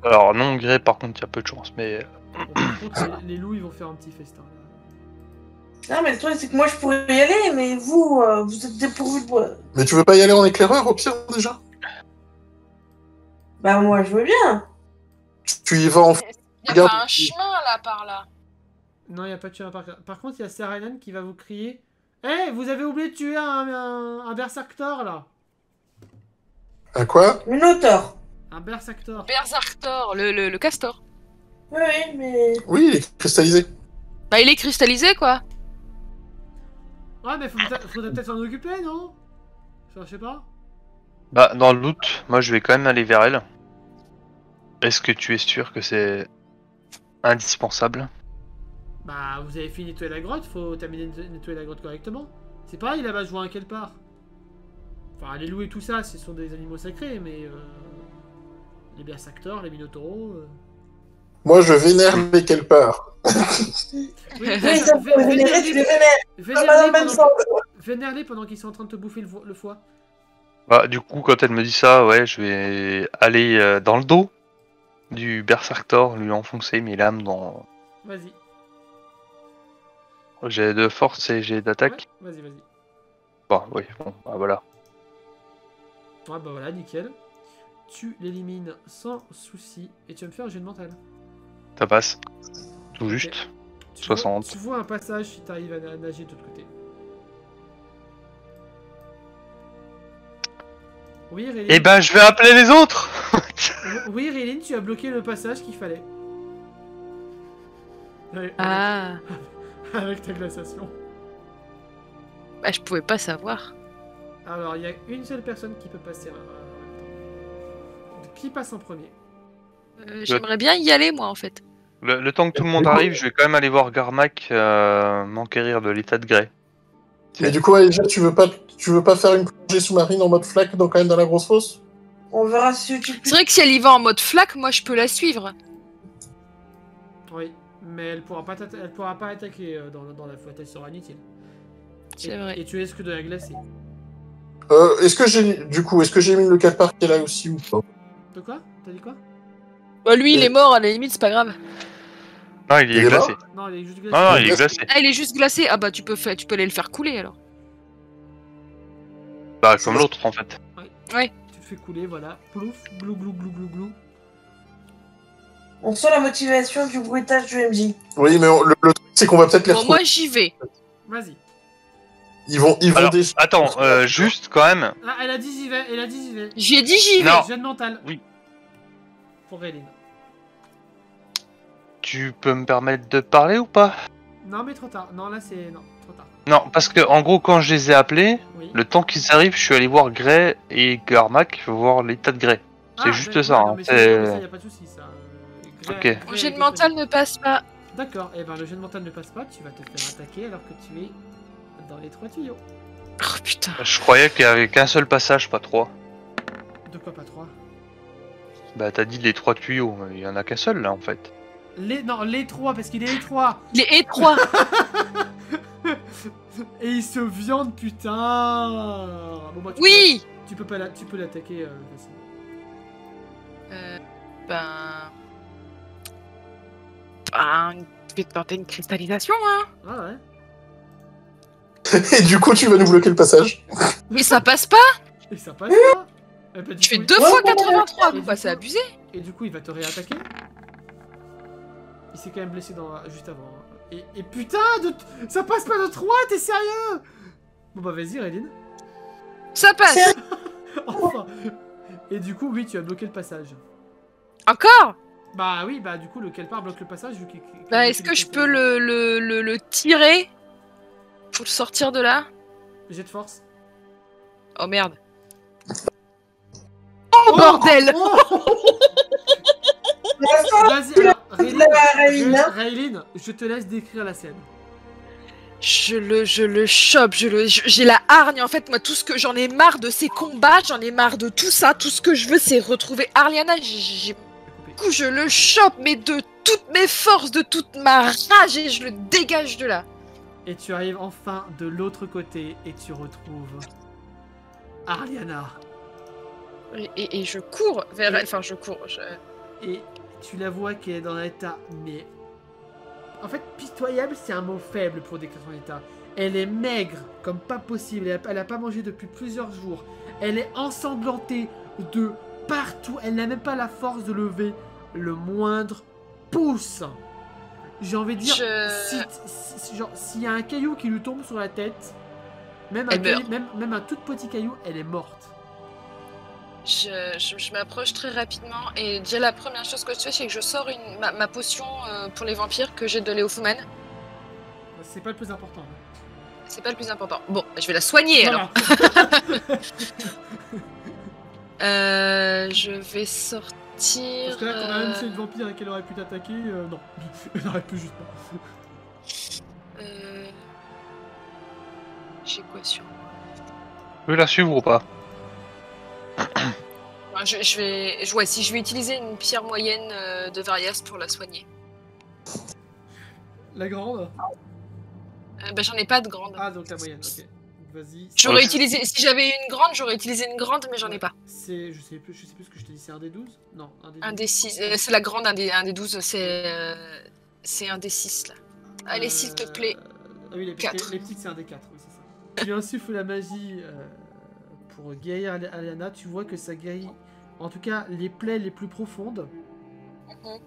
Alors non, Grey, par contre, il y a peu de chance, mais... Bon, par contre, les loups, ils vont faire un petit festin. Là. Non, mais le truc, c'est que moi, je pourrais y aller, mais vous, vous êtes dépourvus de bois. Mais tu veux pas y aller en éclaireur, au pire, déjà? Bah, moi, je veux bien. Tu y vas en... Il y a Regarde. pas un chemin là par là. Non, il n'y a pas de tuer un par contre, il y a Sarenan qui va vous crier hey, vous avez oublié de tuer un Berserktor, là. À quoi? Minotaur. Un Berserktor. Berserktor, le castor. Oui, oui, mais... Oui, il est cristallisé. Bah il est cristallisé quoi. Ouais, mais faudrait peut-être s'en occuper, non? Enfin, je sais pas. Bah, dans le doute, moi je vais quand même aller vers elle. Est-ce que tu es sûr que c'est indispensable? Bah, vous avez fini de nettoyer la grotte, faut terminer de nettoyer la grotte correctement. C'est pareil là-bas, je vois un Kelpar. Enfin, les loups et tout ça, ce sont des animaux sacrés, mais les Berserktors, les Minotauros. Moi, je vénère les Kelpars. Oui, Oui, ça me fait vénérer, tu les vénères. Pas dans le même sens. Vénère-les pendant qu'ils sont en train de te bouffer le foie. Bah, du coup, quand elle me dit ça, ouais, je vais aller dans le dos du Berserktor, lui enfoncer mes lames dans. Vas-y. J'ai de force et j'ai d'attaque. Ouais, vas-y. Bon, oui, bon, bah voilà. Ouais, bah voilà, nickel. Tu l'élimines sans souci et tu vas me faire un jet de mental. Ça passe. Tout juste. Tu 60. tu vois un passage si tu arrives à nager de l'autre côté. Oui, Réline. Eh ben, je vais appeler les autres. Oui, Réline, tu as bloqué le passage qu'il fallait. Ah, Avec ta glaciation. bah, je pouvais pas savoir. Alors, il y a une seule personne qui peut passer. Qui passe en premier? J'aimerais bien y aller, moi, en fait. Le temps que tout le monde arrive, je vais quand même aller voir Garmac m'enquérir de l'état de grès. Mais du coup, Aïja, tu veux pas faire une plongée sous-marine en mode flaque quand même dans la grosse fosse? On verra si tu C'est vrai que si elle y va en mode flaque, moi, je peux la suivre. Oui, mais elle pourra pas attaquer dans la flotte, elle sera inutile. C'est vrai. Et tu risques de la glacer. Est-ce que j'ai mis le Kelpar qui est là aussi ou pas? De quoi? T'as dit quoi? Bah, lui, il est mort, à la limite, c'est pas grave. Non, il est Il est glacé. Non, il est juste glacé. Non, il est glacé. Ah, il est juste glacé. Ah, bah, tu peux aller le faire couler, alors. Bah, comme l'autre, en fait. Ouais. Tu le fais couler, voilà. Plouf, glou glou glou glou glou. On sent la motivation du bruitage du MJ. Oui, mais le truc, c'est qu'on va peut-être les Bon, retrouver. moi, j'y vais. Vas-y. Ils vont Alors, déjà... attends, juste quand même. Ah, elle a dit j'y vais. J'ai dit j'y vais. Non. Jet de mental. Oui. Pour Réline. Tu peux me permettre de parler ou pas? Non, mais trop tard. Non, là c'est. Non, trop tard. Non, parce que en gros, quand je les ai appelés, Oui. le temps qu'ils arrivent, je suis allé voir Grey et Garmac voir l'état de Grey. C'est juste bah, ça. ouais, hein, non, mais ça, y a pas de soucis, ça. Ok. Mon jet de mental ne passe pas. D'accord, et ben le jet de mental ne passe pas, tu vas te faire attaquer alors que tu es dans les 3 tuyaux. Oh, putain. Je croyais qu'il y avait qu'un seul passage, pas 3. De quoi pas 3? Bah, t'as dit les 3 tuyaux, il y en a qu'un seul là en fait. Non, les 3, parce qu'il est étroit. Il est étroit. Et il se viande, putain. Bon, bah, Oui. tu peux l'attaquer facilement. Je vais tenter une cristallisation, hein. Ah ouais. Et du coup, tu vas nous bloquer le passage. Mais ça passe pas. Et ça passe pas. Eh ben, du Je fais coup, 2 Ouais, fois ouais, 83, Et vous du passez coup- abusé. Et du coup, il va te réattaquer. Il s'est quand même blessé juste avant. Hein. Et putain, ça passe pas de 3, t'es sérieux? Bon bah vas-y, Réline. Ça passe. C'est- Enfin. Et du coup, oui, tu as bloqué le passage. Encore. Bah oui, bah du coup, le Kelpar bloque le passage vu qu'il... Bah, est-ce que je peux le tirer pour le sortir de là? Jet de force. Oh merde. Oh bordel. Oh Pour l'instant, Vas-y, alors, Réline, hein. Réline, je te laisse décrire la scène. Je le chope, j'ai la hargne en fait, moi tout ce que j'en ai marre de ces combats, j'en ai marre de tout ça, tout ce que je veux c'est retrouver Arliana, du coup je le chope mais de toutes mes forces, de toute ma rage et je le dégage de là. Et tu arrives enfin de l'autre côté et tu retrouves Arliana. Et je cours vers elle, enfin je cours, Et tu la vois qu'elle est dans un état, mais... En fait, pitoyable, c'est un mot faible pour décrire son état. Elle est maigre, comme pas possible. Elle a pas mangé depuis plusieurs jours. Elle est ensanglantée de partout. Elle n'a même pas la force de lever le moindre pouce. J'ai envie de dire, s'il y a un caillou qui lui tombe sur la tête, même un tout petit caillou, elle est morte. Je m'approche très rapidement et déjà la première chose que je fais c'est que je sors ma potion pour les vampires que j'ai de Léofuman. C'est pas le plus important. C'est pas le plus important. Bon, je vais la soigner Voilà. alors. Je vais sortir. Parce que là, quand même, c'est une vampire et qu'elle aurait pu t'attaquer, non. Elle aurait pu juste pas. J'ai quoi sur moi? Tu veux la suivre ou pas? Ouais, si je vais utiliser une pierre moyenne de Varias pour la soigner. La grande? Bah, j'en ai pas de grande. Ah, donc la moyenne, ok. Vas-y. J'aurais utilisé, si j'avais une grande, j'aurais utilisé une grande, mais j'en ai pas. C'est, je sais plus ce que je t'ai dit, c'est un des 12? Non, un des 12. Un des 6, c'est la grande, un des 12, c'est un des 6 là. Allez, s'il te plaît. Ah oui, les petites, c'est un des 4, oui, c'est ça. Tu insuffles la magie pour guérir Aliana, tu vois que ça guérit, en tout cas, les plaies les plus profondes.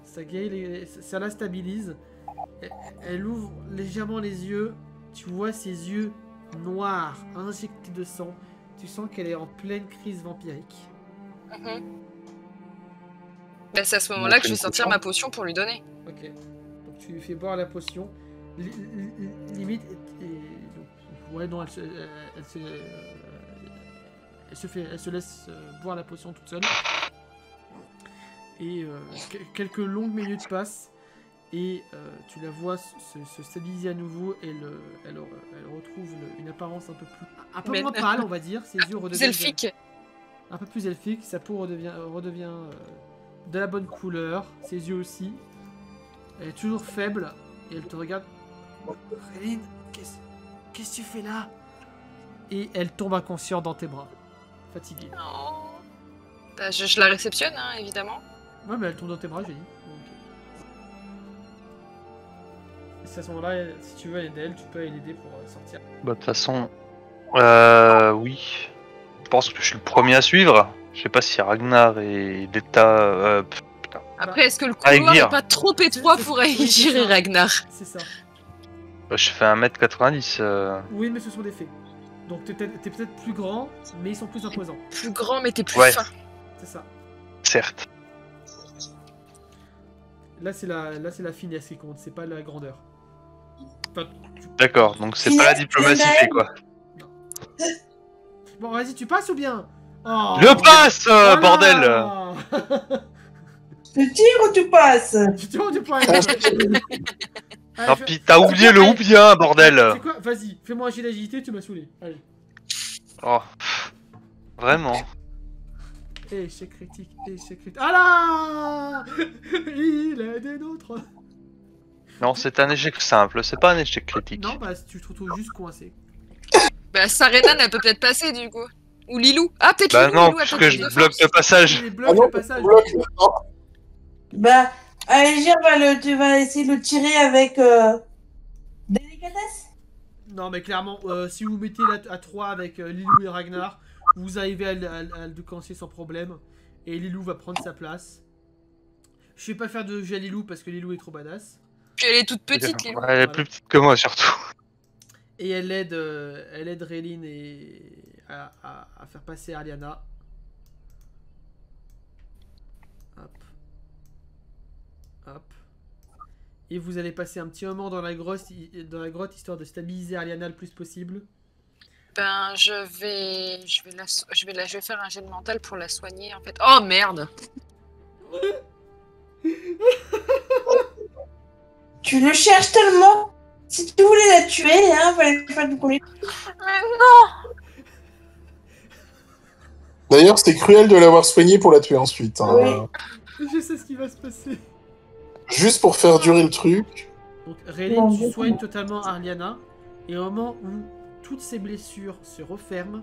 Ça guérit, ça la stabilise. Elle ouvre légèrement les yeux, tu vois ses yeux noirs, injectés de sang. Tu sens qu'elle est en pleine crise vampirique. Bah, c'est à ce moment-là que je vais sortir ma potion pour lui donner. Ok. Donc tu lui fais boire la potion. Limite. Ouais, non, elle se laisse boire la potion toute seule. Et quelques longues minutes passent. Et tu la vois se stabiliser à nouveau. Et elle retrouve une apparence un peu moins pâle, on va dire. Ses yeux redeviennent elfique. Un peu plus elfique. Sa peau redevient de la bonne couleur. Ses yeux aussi. Elle est toujours faible. Et elle te regarde. Réline, qu'est-ce que tu fais là? Et elle tombe inconsciente dans tes bras. Fatiguée. Oh. Bah, je la réceptionne, hein, évidemment. Ouais, mais elle tombe dans tes bras, j'ai dit. Et c'est à ce moment-là, si tu veux aider elle, tu peux l'aider pour sortir. Bah, de toute façon, oui. Je pense que je suis le premier à suivre. Je sais pas si Ragnar et Detta. Après, est-ce que le couloir n'est pas trop étroit pour gérer Ragnar? C'est ça. Je fais 1m90. Oui, mais ce sont des faits. Donc t'es peut-être plus grand, mais ils sont plus imposants. Plus grand, mais t'es plus fin. C'est ça. Certes. Là, c'est la finesse qui compte, c'est pas la grandeur. Enfin, D'accord, donc c'est pas la diplomatie fait quoi. Non. Bon, vas-y, tu passes ou bien? Oh, je passe, bordel. Tu tires ou tu passes? Tu tires ou tu passes? Non, pis t'as oublié le ou bien, bordel. C'est quoi? Vas-y, fais-moi un jet d'agilité, tu m'as saoulé. Allez. Oh. Vraiment. Échec critique, échec critique. Ah là! Il est des nôtres. Non, c'est un échec simple, c'est pas un échec critique. Non, bah tu te retrouves juste coincé. Bah Sarenan, elle peut peut-être passer du coup. Ou Lilou. Ah, peut-être Lilou. Lilou, Non, parce que je bloque le passage. Le passage. Bah, Algir, tu vas essayer de le tirer avec délicatesse? Non, mais clairement, si vous mettez à 3 avec Lilou et Ragnar, vous arrivez à le décancer sans problème. Et Lilou va prendre sa place. Je vais pas faire de jet à Lilou parce que Lilou est trop badass. Puis elle est toute petite, Lilou. Ouais, elle est plus petite que moi surtout. Et elle aide Réline à faire passer Aliana. Hop. Hop. Et vous allez passer un petit moment dans la grotte histoire de stabiliser Aliana le plus possible. Ben, je vais faire un jet de mental pour la soigner en fait. Oh merde! Tu le cherches tellement. Si tu voulais la tuer, hein, fallait faire du premier. Mais non! D'ailleurs, c'était cruel de l'avoir soignée pour la tuer ensuite. Hein. Oui. Je sais ce qui va se passer. Juste pour faire durer le truc. Donc, Réline, tu soignes totalement Aliana. Et au moment où toutes ses blessures se referment,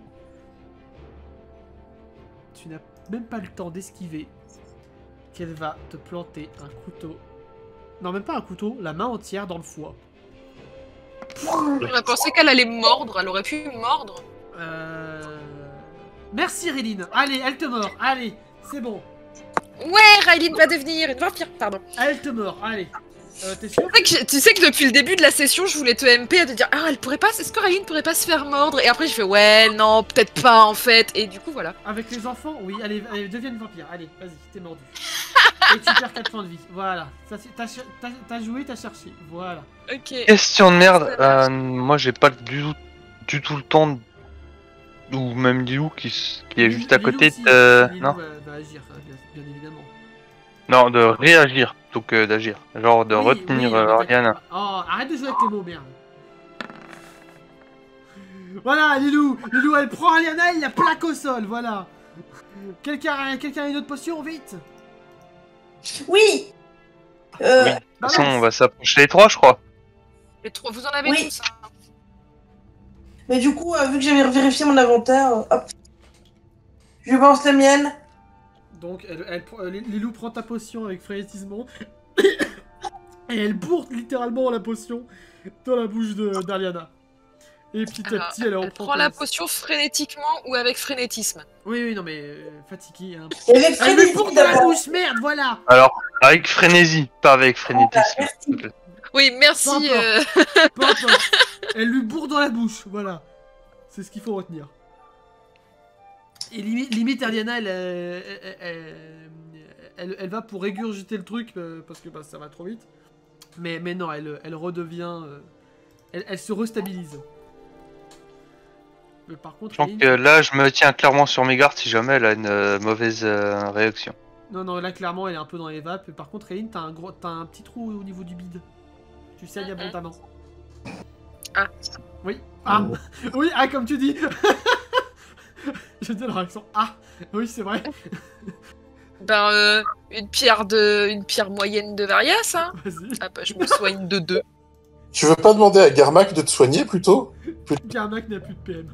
tu n'as même pas le temps d'esquiver qu'elle va te planter un couteau. Non, même pas un couteau, la main entière dans le foie. J'aurais pensé qu'elle allait mordre, elle aurait pu mordre. Merci Réline. Allez, elle te mord. Allez, c'est bon. Ouais, Réline va devenir une vampire, pardon. Elle te mord, allez. T'es sûr? Tu sais que depuis le début de la session, je voulais te MP à te dire ah, elle pourrait pas, est-ce que Réline pourrait pas se faire mordre? Et après, je fais ouais, non, peut-être pas en fait. Et du coup, voilà. Avec les enfants, oui, allez, deviens une vampire. Allez, vas-y, t'es mordu. Et tu perds 4 points de vie. Voilà. T'as joué, t'as cherché. Voilà. Ok. Question de merde. Moi, j'ai pas du tout le temps. Ou même Lilou qui est juste à côté de. Non. Va agir, bien évidemment. Non, de réagir plutôt que d'agir. Genre de retenir Ariana. Oh, arrête de jouer avec les mots, merde. Voilà, Lilou, elle prend Aliana, il la plaque au sol, voilà. Quelqu'un a une autre potion, vite. Oui. Oui, de toute façon, on va s'approcher les 3, je crois. Les 3, vous en avez Oui. tous, hein. Mais du coup, vu que j'avais vérifié mon inventaire, hop. Je balance la mienne. Donc, Lilou prend ta potion avec frénétisme. Et elle bourre littéralement la potion dans la bouche d'Aliana. Et petit à petit, elle reprend. Prend la potion frénétiquement ou avec frénétisme. Oui, non, mais fatiguée. Hein. Et avec Elle frénésie lui bourre dans la d'abord. bouche, merde, voilà. Alors, avec frénésie, pas avec frénétisme. Merci. Oui, merci. Peu importe. Elle lui bourre dans la bouche, voilà. C'est ce qu'il faut retenir. Et limite Aliana, elle va pour régurgiter le truc parce que bah, ça va trop vite. Mais non, elle redevient... elle se restabilise. Mais par contre... Donc là, je me tiens clairement sur mes gardes si jamais elle a une mauvaise réaction. Non, là clairement elle est un peu dans les vapes. Mais par contre, Réline, t'as un petit trou au niveau du bide. Tu saignes abondamment. Ah. Oui. Ah. Oui, ah, comme tu dis. J'aime bien la réaction. Ah. Oui, c'est vrai. Ben, une pierre moyenne de Varias, hein. Vas-y. Ah bah, je me soigne de 2. Tu veux pas demander à Garmac de te soigner plutôt? Garmac n'a plus de PM.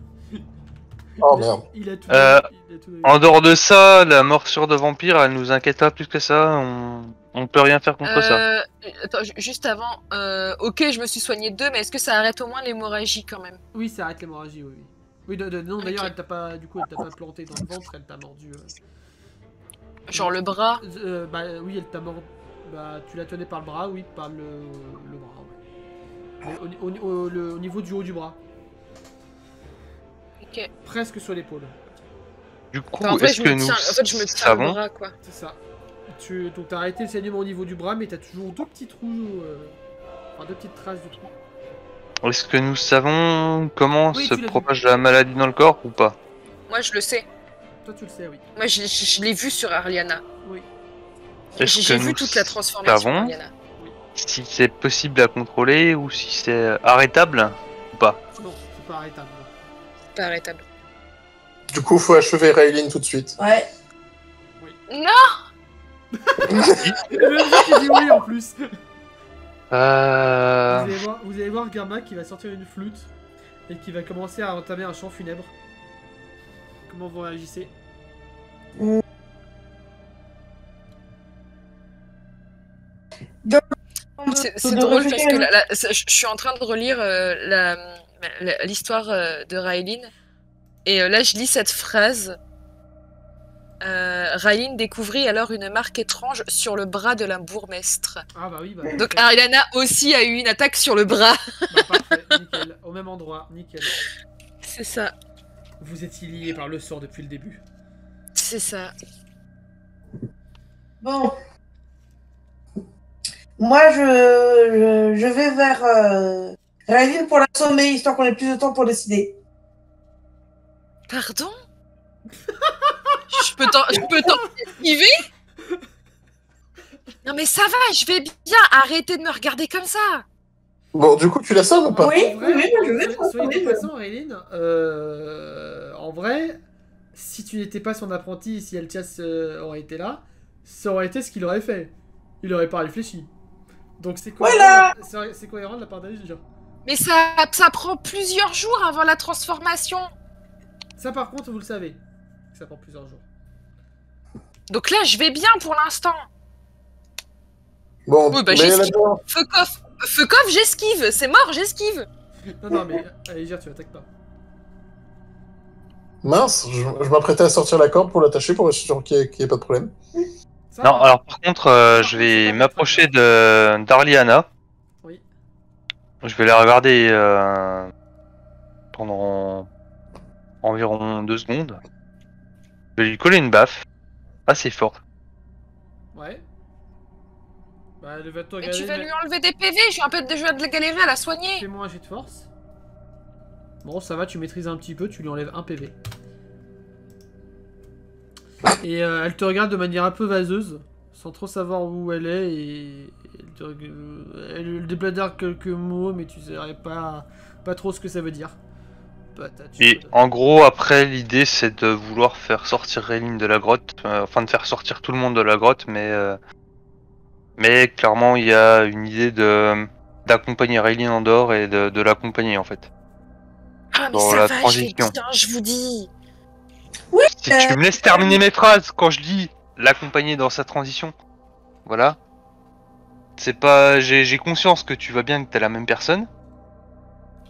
Oh merde. Il a tout. En dehors de ça, la morsure de vampire, elle nous inquiète pas plus que ça. On peut rien faire contre ça. Attends, juste avant. Ok, je me suis soigné de 2, mais est-ce que ça arrête au moins l'hémorragie quand même? Oui, ça arrête l'hémorragie, oui. Oui, non, d'ailleurs, Ok. elle t'a pas. Du coup, elle t'a pas planté dans le ventre, elle t'a mordu. Genre le bras? Bah oui, elle t'a mordu. Bah, tu la tenais par le bras, oui, par le bras, ouais. Mais au niveau du haut du bras. Ok. Presque sur l'épaule. Du coup, Enfin, en vrai, est-ce que nous je me tiens le savons bras, quoi. C'est ça. Donc t'as arrêté le saignement au niveau du bras, mais t'as toujours deux petits trous. Enfin, deux petites traces de trous. Est-ce que nous savons comment Oui, se tu l'as propage la maladie dans le corps ou pas? Moi, je le sais. Toi, tu le sais, oui. Moi, je l'ai vu sur Ariana. Oui. Est-ce que J'ai vu nous toute la transformation savons Ariana. si c'est possible à contrôler ou si c'est arrêtable ou pas? Non, c'est pas arrêtable. non. Pas arrêtable. Du coup, faut achever Raylene tout de suite. Ouais. Non! Et même lui qui dit oui en plus. Euh... Vous allez voir Garmac qui va sortir une flûte et qui va commencer à entamer un chant funèbre. Comment vous réagissez? C'est drôle parce que je suis en train de relire l'histoire de Raylene. Et là, je lis cette phrase. Raylene découvrit alors une marque étrange sur le bras de la bourgmestre. Ah bah oui, bah. Donc Ariana aussi a eu une attaque sur le bras. Bah parfait, nickel. Au même endroit, nickel. C'est ça. Vous étiez liés par le sort depuis le début. C'est ça. Bon. Moi, je vais vers Raylene pour l'assommer, histoire qu'on ait plus de temps pour décider. Pardon? Je peux t'en esquiver? Non mais ça va, je vais bien. Arrêtez de me regarder comme ça. Bon, du coup, tu l'assommes ou pas? Oui, En vrai, oui, je vais soyez l'assommer. passant, Raylene. En vrai, si tu n'étais pas son apprenti, si Eltias aurait été là, ça aurait été ce qu'il aurait fait. Il aurait pas réfléchi. Donc c'est cohérent, Voilà. c'est cohérent de la part d'Alicia. Mais ça prend plusieurs jours avant la transformation. Ça par contre, vous le savez. Ça prend plusieurs jours. Donc là, je vais bien pour l'instant. Bon, Oui, bah, mais j'esquive. là-dedans, Fuck off, j'esquive. C'est mort, j'esquive. Non, mais Alicia, tu attaques pas. mince, je m'apprêtais à sortir la corde pour l'attacher pour être sûr qu'il n'y ait pas de problème. Ça Non, va. alors par contre, je contre, vais c'est pas m'approcher d'Arliana. Oui. Je vais la regarder pendant environ 2 secondes. Je vais lui coller une baffe assez forte. Ouais. Bah, elle va te Mais regarder. tu vas lui enlever des PV. Je vais de la galérer à la soigner. Fais-moi un jet de force. Bon, ça va, tu maîtrises un petit peu, tu lui enlèves un PV. Et elle te regarde de manière un peu vaseuse, sans trop savoir où elle est, et elle débladère quelques mots, mais tu sais pas trop ce que ça veut dire. Et en gros, après, l'idée c'est de vouloir faire sortir Rayline de la grotte, enfin de faire sortir tout le monde de la grotte, mais clairement il y a une idée d'accompagner Rayline en dehors et de l'accompagner en fait. Ah, mais Dans ça la va, je transition. vais bien, je vous dis. Si tu me laisses terminer mes phrases quand je dis l'accompagner dans sa transition, voilà. C'est pas, j'ai conscience que tu vas bien, que t'es la même personne,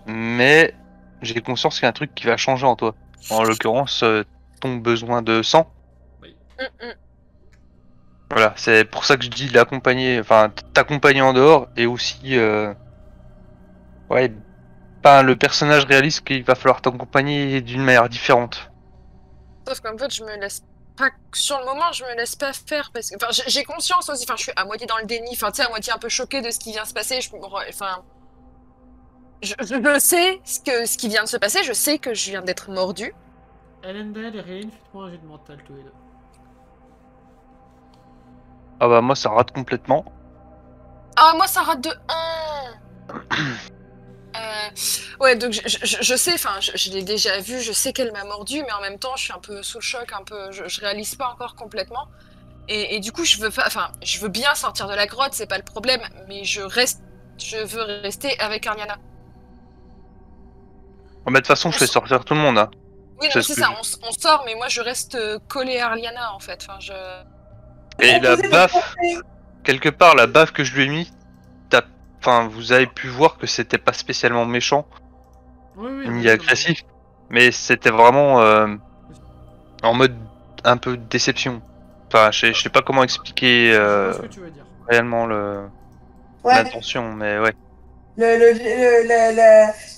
mais j'ai conscience qu'il y a un truc qui va changer en toi. En l'occurrence, ton besoin de sang. Voilà, c'est pour ça que je dis l'accompagner, enfin t'accompagner en dehors et aussi, ouais, pas le personnage réaliste qu'il va falloir t'accompagner d'une manière différente. Sauf qu'en fait, je me laisse pas. Sur le moment, je me laisse pas faire parce que. Enfin, j'ai conscience aussi. Enfin, je suis à moitié dans le déni. Enfin, tu sais, à moitié un peu choquée de ce qui vient se passer. Enfin. Je sais ce qui vient de se passer. Je sais que je viens d'être mordue. Elendel et Rayline, faites-moi un jet de mental tous les deux. Ah bah moi ça rate complètement. Ah, moi, ça rate de 1. Ouais, donc je sais, enfin, je l'ai déjà vu, je sais qu'elle m'a mordu, mais en même temps, je suis un peu sous le choc, un peu, je réalise pas encore complètement. Et du coup, je veux bien sortir de la grotte, c'est pas le problème, mais je veux rester avec Arliana. Mais de toute façon, je fais sortir tout le monde. Hein. Oui, c'est ça, on sort, mais moi, je reste collée à Arliana, en fait. Enfin, Et la baffe, quelque part, la baffe que je lui ai mis, enfin, vous avez pu voir que c'était pas spécialement méchant, ni agressif, mais c'était vraiment en mode un peu déception. Enfin, je sais pas comment expliquer ce que tu veux dire. réellement l'intention, mais ouais.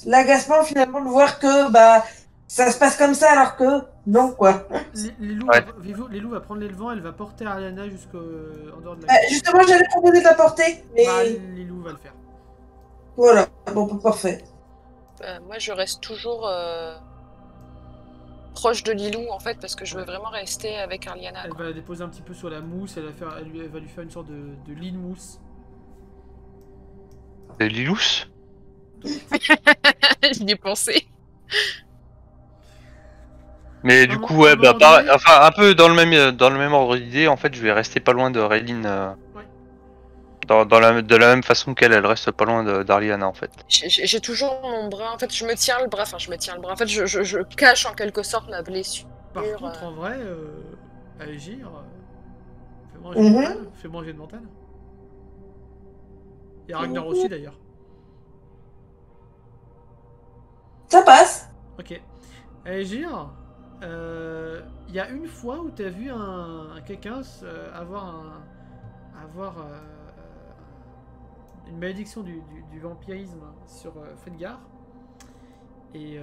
L'agacement finalement de voir que bah ça se passe comme ça alors que non quoi. Lilou va prendre les devants, elle va porter Ariana jusqu'en dehors de la justement j'allais proposer de la porter, mais Lilou va le faire. Voilà, bon parfait. Moi je reste toujours proche de Lilou en fait parce que je veux vraiment rester avec Arliana. Elle va la déposer un petit peu sur la mousse, elle va lui faire une sorte de lean mousse. De Lilous. J'y ai pensé. Mais du coup, ouais, bah pareil, enfin un peu dans le même ordre d'idée, en fait, je vais rester pas loin de Rayline. De la même façon qu'elle reste pas loin d'Arliana en fait. J'ai toujours mon bras, en fait je me tiens le bras, en fait je cache en quelque sorte ma blessure. Par contre en vrai, Agir, fais manger de mental. Et Ragnar aussi d'ailleurs. Ça passe. Ok. Agir, il y a une fois où tu as vu quelqu'un avoir une malédiction du vampirisme sur Fredgar. Et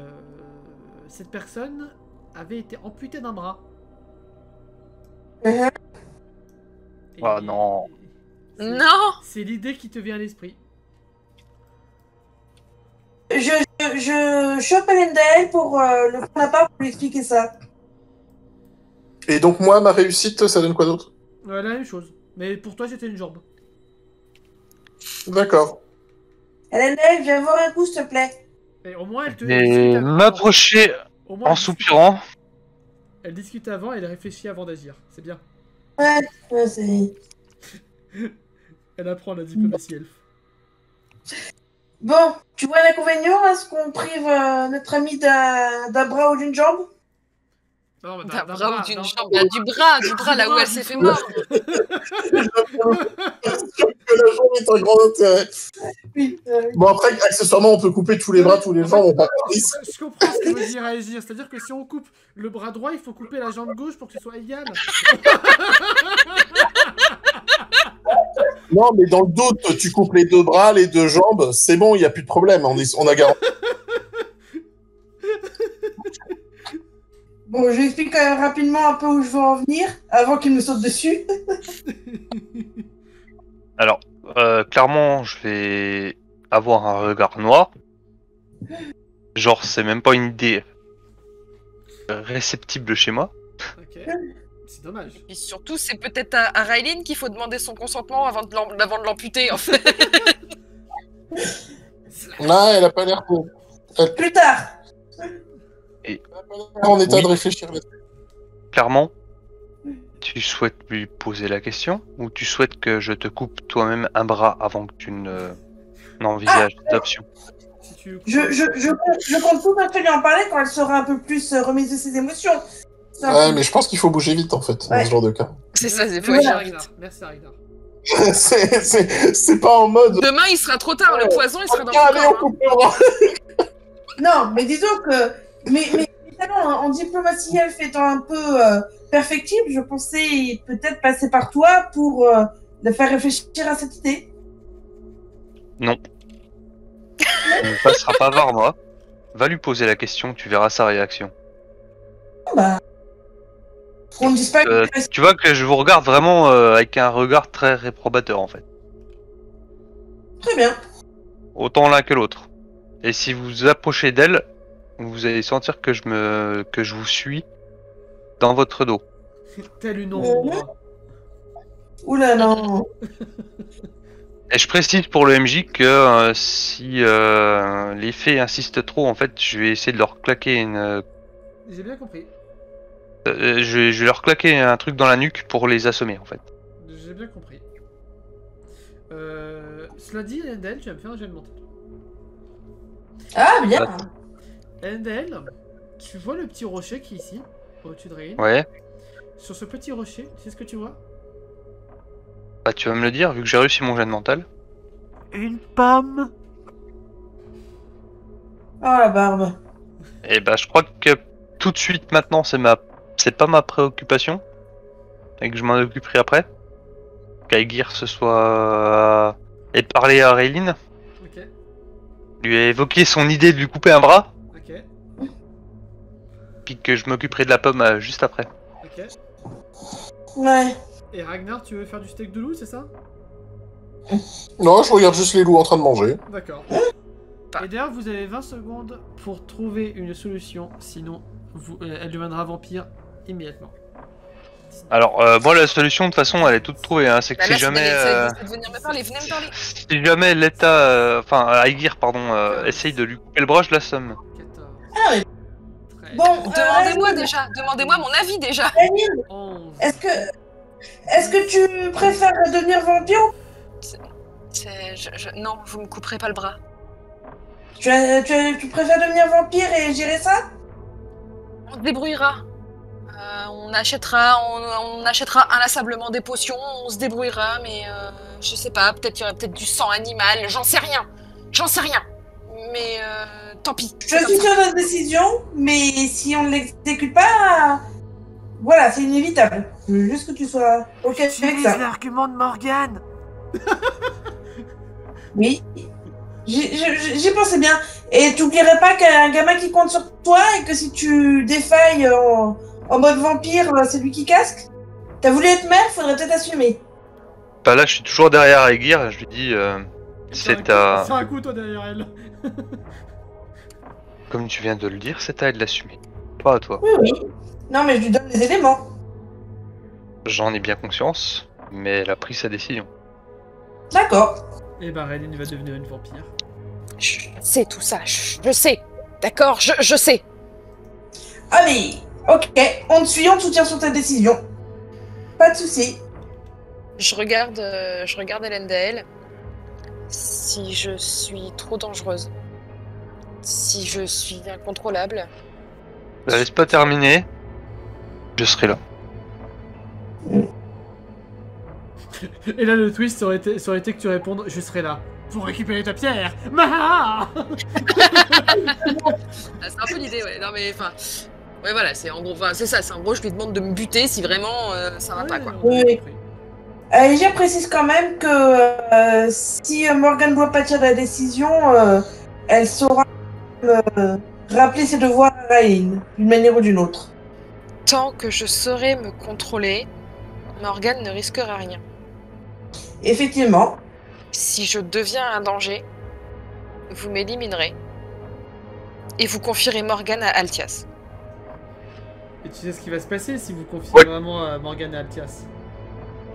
cette personne avait été amputée d'un bras. Oh non. Non. C'est l'idée qui te vient à l'esprit. Je chope Elendel pour le prendre à part pour lui expliquer ça. Et donc moi, ma réussite, ça donne quoi d'autre? La même chose. Mais pour toi, c'était une jambe. D'accord. Elendel, viens voir un coup, s'il te plaît. Et au moins, elle te... Et m'approcher en soupirant. Elle discute avant et elle réfléchit avant d'agir. C'est bien. Ouais, c'est... Elle apprend la diplomatie elfe. Bon, tu vois l'inconvénient à ce qu'on prive notre ami d'un bras ou d'une jambe? Non, d'un bras ou d'une jambe, du bras là où elle s'est fait mordre. La jambe est un grand intérêt. Oui, bon, après, accessoirement, on peut couper tous les bras, tous les jambes, on va pas. Je comprends ce que veut dire Agir. C'est-à-dire que si on coupe le bras droit, il faut couper la jambe gauche pour que ce soit égal. Non, mais dans le doute, tu coupes les deux bras, les deux jambes, c'est bon, il n'y a plus de problème, on a garanti. Bon, je lui explique quand même rapidement un peu où je veux en venir, avant qu'il me saute dessus. Alors, clairement, je vais avoir un regard noir. Genre, c'est même pas une idée réceptible chez moi. Ok, c'est dommage. Et surtout, c'est peut-être à Rayline qu'il faut demander son consentement avant de l'amputer, en fait. Non, elle a pas l'air pour. Plus tard. en état Oui. de réfléchir là-dessus. Clairement, tu souhaites lui poser la question ou tu souhaites que je te coupe toi-même un bras avant que tu n'envisages cette option? Si tu... Je compte tout à fait lui en parler quand elle sera un peu plus remise de ses émotions. C'est un Ouais, peu- mais je pense qu'il faut bouger vite en fait, dans Ouais. ce genre de cas. C'est ça, c'est Merci, faut agir Ragnar. vite. Merci, Ragnar. c'est pas en mode. Demain, il sera trop tard, le poison, il sera dans Allez, le on corps. coupe le bras. Non, mais disons que... Mais évidemment, en diplomatie elfe étant un peu perfectible, je pensais peut-être passer par toi pour le faire réfléchir à cette idée. Non. Tu ne passeras pas voir moi. Va lui poser la question, tu verras sa réaction. Bah... Qu'on ne dise pas que... Tu vois que je vous regarde vraiment avec un regard très réprobateur en fait. Très bien. Autant l'un que l'autre. Et si vous vous approchez d'elle, vous allez sentir que je vous suis dans votre dos. Telle une ombre. Oula, non. Et je précise pour le MJ que si les faits insistent trop, en fait, je vais essayer de leur claquer une. J'ai bien compris. Je vais leur claquer un truc dans la nuque pour les assommer, en fait. J'ai bien compris. Cela dit, Endel, tu vas me faire un jet de mental. Ah, bien. Endel, tu vois le petit rocher qui est ici, au-dessus de Rain. Ouais. Sur ce petit rocher, tu sais ce que tu vois? Bah, tu vas me le dire, vu que j'ai réussi mon jet de mental. Une pomme. Oh, la barbe. Et bah, je crois que tout de suite, maintenant, c'est pas ma préoccupation. Et que je m'en occuperai après. Qu'Aegir se soit. Et parler à Raylene. Ok, Lui a évoqué son idée de lui couper un bras. ok, Puis que je m'occuperai de la pomme juste après. ok. Ouais. Et Ragnar, tu veux faire du steak de loup, c'est ça? Non, je regarde juste les loups en train de manger. D'accord. Pas. Et d'ailleurs, vous avez 20 secondes pour trouver une solution, sinon elle deviendra vampire immédiatement. Alors, moi, la solution, de toute façon, elle est toute trouvée. Hein. C'est que Bah là, si jamais. c'est de venir me parler, venez me parler. Si jamais l'État. Enfin, Aegir, pardon, essaye de lui couper le bras, je l'assomme. 14. Ah, mais 13. bon, Demandez-moi déjà, demandez-moi mon avis déjà. Daniel, 11. est-ce que tu préfères devenir vampire? Non, vous me couperez pas le bras. Tu préfères devenir vampire et gérer ça? On se débrouillera. On achètera inlassablement des potions, on se débrouillera, mais je sais pas, peut-être qu'il y aurait peut-être du sang animal, j'en sais rien. Mais tant pis. Je suis sur notre décision, mais si on ne l'exécute pas, voilà, c'est inévitable. Je veux juste que tu sois ok avec ça. l'argument de Morgane. Oui. J'y pensais bien. Et tu n'oublierais pas qu'il y a un gamin qui compte sur toi et que si tu défailles en mode vampire, c'est lui qui casque. T'as voulu être mère, faudrait peut-être assumer. Bah là, je suis toujours derrière Aegir et je lui dis. C'est à. C'est un coup, toi, derrière elle. Comme tu viens de le dire, c'est à elle d'assumer. Pas à toi. Oui, oui. Non, mais je lui donne les éléments. J'en ai bien conscience, mais elle a pris sa décision. D'accord. Et bah, Raylene va devenir une vampire. Je sais tout ça, je sais. D'accord, je sais. Allez, ok, on te suit, on te soutient sur ta décision. Pas de soucis. Je regarde Elendel. Si je suis trop dangereuse, si je suis incontrôlable, La laisse pas terminer. Je serai là. Et là, le twist, ça aurait été que tu répondes « Je serai là pour récupérer ta pierre !» Maha. c'est un peu l'idée, ouais. Non mais enfin, ouais voilà, c'est en gros, c'est ça. C'est en gros, je lui demande de me buter si vraiment ça va pas quoi. Oui. Je précise quand même que si Morgane doit pâtir de la décision, elle saura rappeler ses devoirs à Raïn, d'une manière ou d'une autre. Tant que je saurai me contrôler, Morgane ne risquera rien. Effectivement. Si je deviens un danger, vous m'éliminerez. Et vous confierez Morgane à Altias. Et tu sais ce qui va se passer si vous confiez Ouais. vraiment à Morgane et Altias?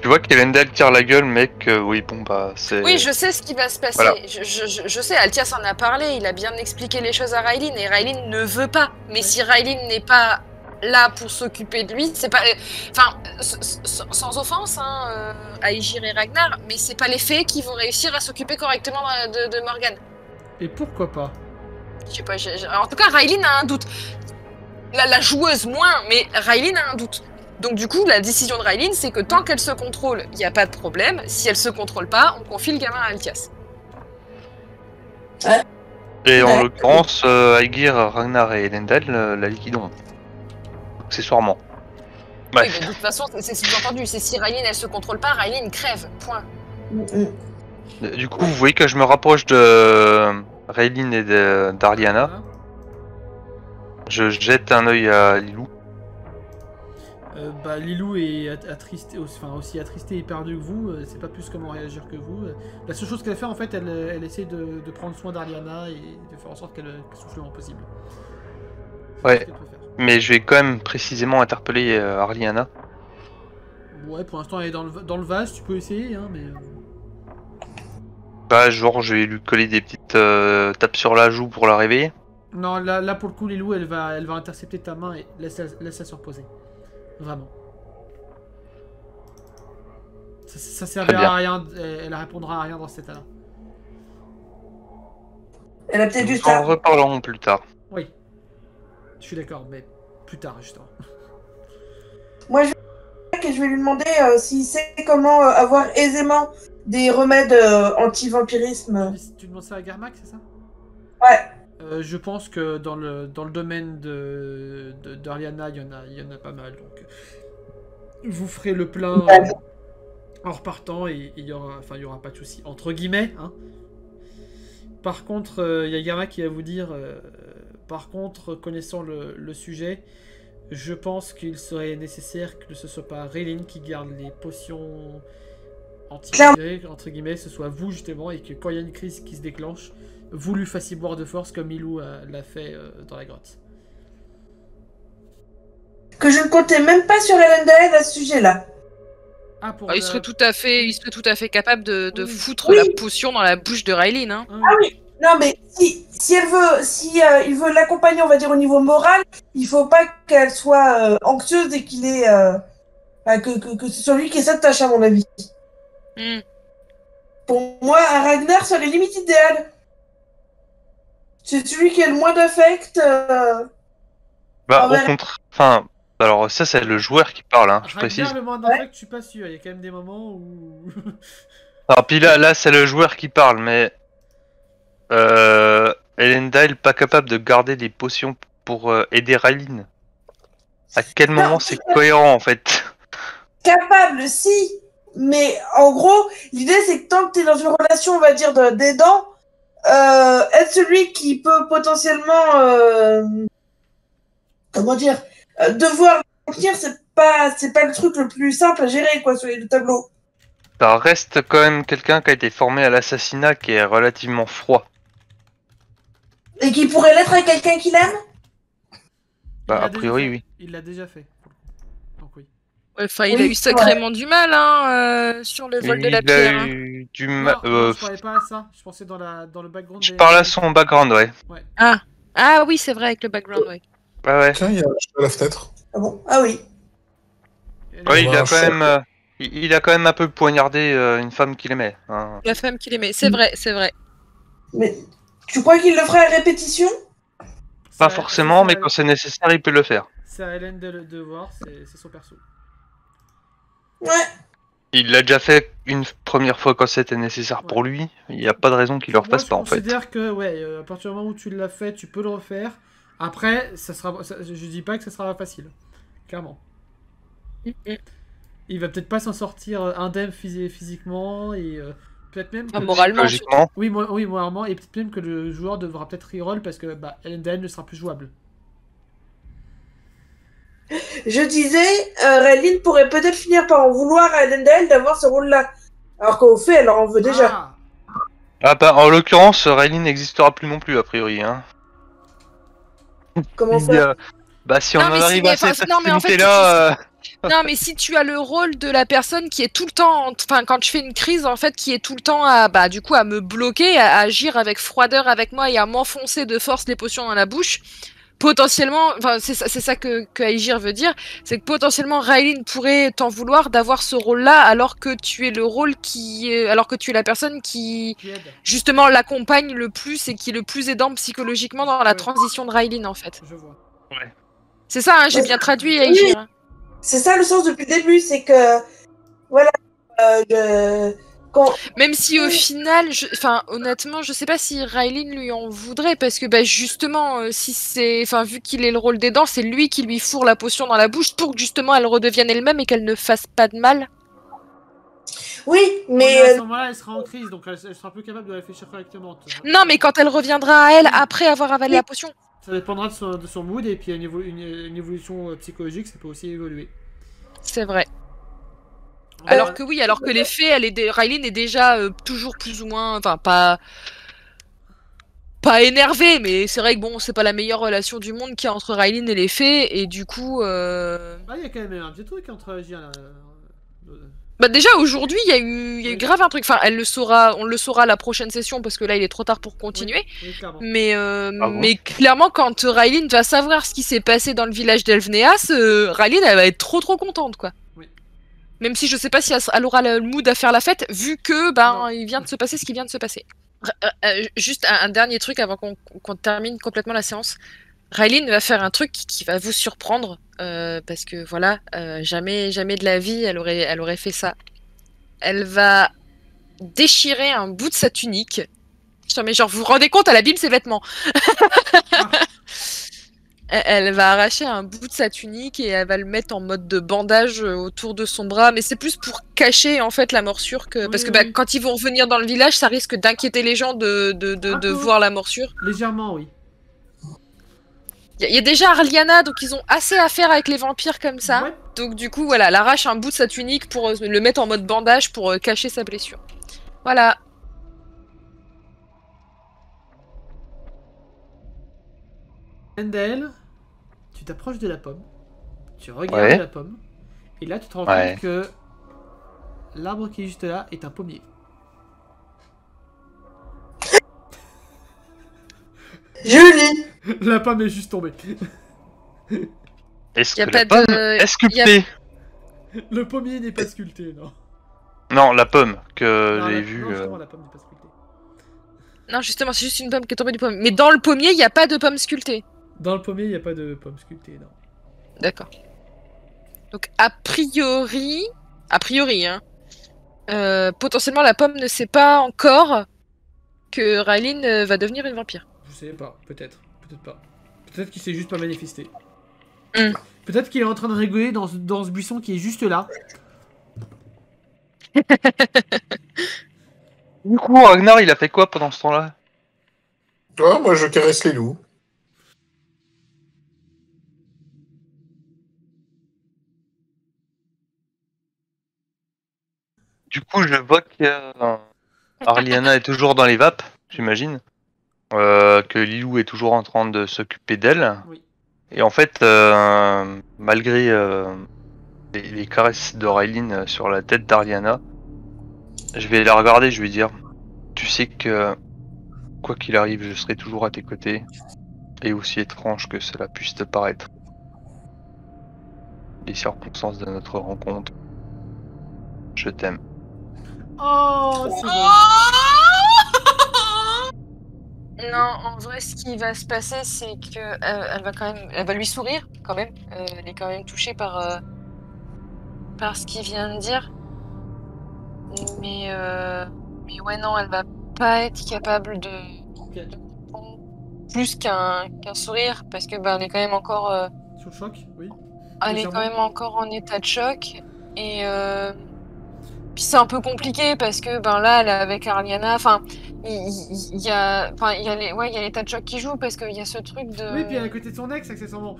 Tu vois qu'Elendel tire la gueule, mec, oui, bon, bah, c'est... Oui, je sais ce qui va se passer. Voilà. Je sais, Altias en a parlé, il a bien expliqué les choses à Raylene, et Raylene ne veut pas. Mais si Raylene n'est pas là pour s'occuper de lui, c'est pas... Enfin, sans offense, hein, à Aegir et Ragnar, mais c'est pas les fées qui vont réussir à s'occuper correctement de Morgane. Et pourquoi pas? Je sais pas, en tout cas, Raylene a un doute. La joueuse, moins, mais Raylene a un doute. Donc du coup, la décision de Raylene, c'est que tant qu'elle se contrôle, il n'y a pas de problème. Si elle se contrôle pas, on confie le gamin à Altias. Et en l'occurrence, Aegir, Ragnar et Elendel la liquideront. Accessoirement. Oui, Bref. mais de toute façon, c'est sous-entendu. C'est si Raylene, elle se contrôle pas, Raylene crève. Point. Du coup, vous voyez que je me rapproche de Raylene et d'Arliana. Voilà. Je jette un œil à Lilou. Bah, Lilou est attristé, enfin, aussi attristé et perdu que vous. C'est pas plus comment réagir que vous. La seule chose qu'elle fait, en fait, elle essaie de prendre soin d'Arliana et de faire en sorte qu'elle souffle le moins possible. C'est Ouais. ce qu'elle peut faire. Mais je vais quand même précisément interpeller Arliana. Ouais, pour l'instant, elle est dans le vase. Tu peux essayer, hein, mais. Bah, genre, je vais lui coller des petites tapes sur la joue pour la réveiller. Non, là pour le coup, Lilou, elle va intercepter ta main et laisse-la se reposer. Vraiment. Ça servira à rien, elle répondra à rien dans cet état-là. Elle a peut-être Nous juste en reparlerons plus tard. Oui. Je suis d'accord, mais plus tard, justement. Moi, je vais lui demander s'il sait comment avoir aisément des remèdes anti-vampirisme. Tu demandes ça à Garmac, c'est ça? Ouais. Je pense que dans le domaine d'Ariana, il y en a pas mal. Donc, vous ferez le plein en repartant et il y aura pas de souci. Entre guillemets, hein. Par contre, il y a Garmac qui va vous dire, par contre, connaissant le sujet, je pense qu'il serait nécessaire que ce soit pas Raylene qui garde les potions anti-vampiriques, entre guillemets, ce soit vous justement, et que quand il y a une crise qui se déclenche, vous lui fassiez boire de force comme Milou l'a fait dans la grotte. Que je ne comptais même pas sur Elendel à ce sujet-là. Ah, Il serait tout à fait capable de Oui. foutre Oui. la potion dans la bouche de Raylene. Hein. Ah oui. Non, mais si il veut l'accompagner, on va dire, au niveau moral, il faut pas qu'elle soit anxieuse et qu'il ait... que ce soit lui qui ait cette tâche, à mon avis. Pour moi, un Ragnar serait limite idéal. C'est celui qui a le moins d'affect. Bah, envers- au contre... Enfin, alors ça, c'est le joueur qui parle, hein, je Ragnar, précise. le moins d'affect, je suis pas sûr. Il y a quand même des moments où... Alors, puis là c'est le joueur qui parle, mais... Elendil pas capable de garder les potions pour aider Raylene. À quel moment c'est cohérent, en fait? Capable, si. Mais en gros, l'idée, c'est que tant que t'es dans une relation, on va dire, d'aidant, être celui qui peut potentiellement... comment dire, devoir tenir, c'est pas le truc le plus simple à gérer, quoi, sur les deux tableaux. Ça reste quand même quelqu'un qui a été formé à l'assassinat qui est relativement froid. Et qui pourrait l'être à quelqu'un qu'il aime. Bah, Il l'a a priori, déjà fait. oui. Il l'a déjà fait. Donc oui. Enfin, il Oui, a eu sacrément du mal sur le vol de la Il pierre. a Hein. eu du Non, mal... non, je parlais pas à ça. Je pensais dans le background. Je parle à son background, ouais. Ah oui, c'est vrai, avec le background, ouais. Ouais, ouais. Tiens, il y a un chat à la fenêtre. Ah bon? Ah oui. Ouais, il a un quand chat. même... il a quand même un peu poignardé une femme qu'il aimait. Hein. La femme qu'il aimait, c'est vrai, c'est vrai. Mais tu crois qu'il le ferait à répétition? Pas forcément, mais quand c'est nécessaire, il peut le faire. C'est à Hélène de voir, c'est son perso. Ouais. Il l'a déjà fait une première fois quand c'était nécessaire pour lui. Il n'y a pas de raison qu'il le refasse pas, en fait. Je considère que, ouais, à partir du moment où tu l'as fait, tu peux le refaire. Après, je dis pas que ça sera facile. Clairement. Il va peut-être pas s'en sortir indemne physiquement et peut-être même. Moralement. Logiquement. Oui, moralement, et peut-être même que le joueur devra peut-être reroll parce que Elendil ne sera plus jouable. Je disais, Raylene pourrait peut-être finir par en vouloir à Elendil d'avoir ce rôle-là. Alors qu'au fait, elle en veut déjà. Ah bah, en l'occurrence, Raylene n'existera plus non plus, a priori. Hein. Comment ça? Bah, si on Non, en mais arrive à cette non, mais en fait, extrémité-là... Non, mais si tu as le rôle de la personne qui est tout le temps, enfin, quand je fais une crise, en fait, qui est tout le temps à, bah, du coup, à me bloquer, à agir avec froideur avec moi et à m'enfoncer de force les potions dans la bouche, potentiellement, enfin, c'est ça que Aegir veut dire, c'est que potentiellement Raylene pourrait t'en vouloir d'avoir ce rôle-là, alors que tu es le rôle alors que tu es la personne qui, justement, l'accompagne le plus et qui est le plus aidant psychologiquement dans la transition de Raylene, en fait. Je vois. Ouais. C'est ça, hein, j'ai bien traduit, Aegir. Hein. C'est ça le sens depuis le début, c'est que voilà, même si au final, enfin honnêtement, je sais pas si Raylene lui en voudrait parce que bah justement, si c'est, enfin vu qu'il est le rôle des dents, c'est lui qui lui fourre la potion dans la bouche pour que justement elle redevienne elle-même et qu'elle ne fasse pas de mal. Oui, mais à ce moment-là, elle sera en crise, donc elle sera plus capable de réfléchir correctement. Non, mais quand elle reviendra à elle après avoir avalé la potion. Ça dépendra de son mood et puis une évolution psychologique, ça peut aussi évoluer. C'est vrai. Alors que oui, alors que les faits, Raylene est déjà toujours plus ou moins, enfin pas énervée, mais c'est vrai que bon, c'est pas la meilleure relation du monde qu'il y a entre Raylene et les fées, et du coup. Ah, il y a quand même un petit truc entre Aegir là. Bah déjà aujourd'hui, il y a eu grave un truc. Enfin, on le saura la prochaine session parce que là, il est trop tard pour continuer. Oui, mais clairement, quand Raylene va savoir ce qui s'est passé dans le village d'Elvneas, Raylene, elle va être trop contente, quoi. Oui. Même si je sais pas si elle aura le mood à faire la fête, vu que il vient de se passer ce qui vient de se passer. Juste un dernier truc avant qu'on termine complètement la séance. Raylene va faire un truc qui va vous surprendre, parce que voilà, jamais de la vie elle aurait fait ça. Elle va déchirer un bout de sa tunique. Putain, mais genre, vous vous rendez compte, elle abîme ses vêtements. Elle va arracher un bout de sa tunique et elle va le mettre en mode de bandage autour de son bras, mais c'est plus pour cacher en fait la morsure que parce que quand ils vont revenir dans le village, ça risque d'inquiéter les gens de voir la morsure. Légèrement, oui. Il y a déjà Arliana, donc ils ont assez à faire avec les vampires comme ça. Ouais. Donc du coup, voilà, elle arrache un bout de sa tunique pour le mettre en mode bandage pour cacher sa blessure. Voilà. Endel, tu t'approches de la pomme, tu regardes la pomme, et là tu te rends compte que l'arbre qui est juste là est un pommier. Julie. La pomme est juste tombée. Est-ce que la pomme est sculptée? Le pommier n'est pas sculpté, non. Non, la pomme que j'ai vue. Non, justement, la pomme n'est pas sculptée. Non, justement, c'est juste une pomme qui est tombée du pommier. Mais dans le pommier, il n'y a pas de pomme sculptée. Dans le pommier, il n'y a pas de pomme sculptée, non. D'accord. Donc, a priori, hein, potentiellement, la pomme ne sait pas encore que Raylene va devenir une vampire. Je sais pas, peut-être pas. Peut-être qu'il s'est juste pas manifesté. Mm. Peut-être qu'il est en train de rigoler dans ce buisson qui est juste là. Du coup, Ragnar, il a fait quoi pendant ce temps-là? Moi, je caresse les loups. Du coup, je vois que Arliana est toujours dans les vapes, j'imagine. Que Lilou est toujours en train de s'occuper d'elle. Oui. Et en fait, malgré les caresses de Raylene sur la tête d'Arliana, je vais la regarder, je vais dire, tu sais que quoi qu'il arrive, je serai toujours à tes côtés. Et aussi étrange que cela puisse te paraître, les circonstances de notre rencontre, je t'aime. Oh, c'est bon. Non, en vrai, ce qui va se passer, c'est que elle va lui sourire quand même. Elle est quand même touchée par ce qu'il vient de dire. Mais ouais, non, elle va pas être capable de plus qu'un sourire parce que elle est quand même encore. Sur le choc, oui. Elle est quand même encore en état de choc et. Puis c'est un peu compliqué parce que là elle est avec Arliana, enfin il y a les tas de chocs qui jouent parce qu'il y a ce truc de. Oui, puis à côté de son ex accessoirement.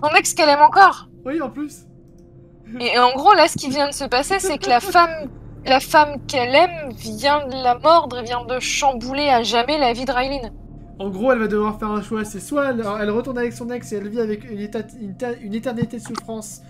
Son ex qu'elle aime encore. Oui, en plus. Et en gros là ce qui vient de se passer c'est que la femme qu'elle aime vient de la mordre et vient de chambouler à jamais la vie de Raylene. En gros, elle va devoir faire un choix, c'est soit elle retourne avec son ex et elle vit avec une éternité de souffrance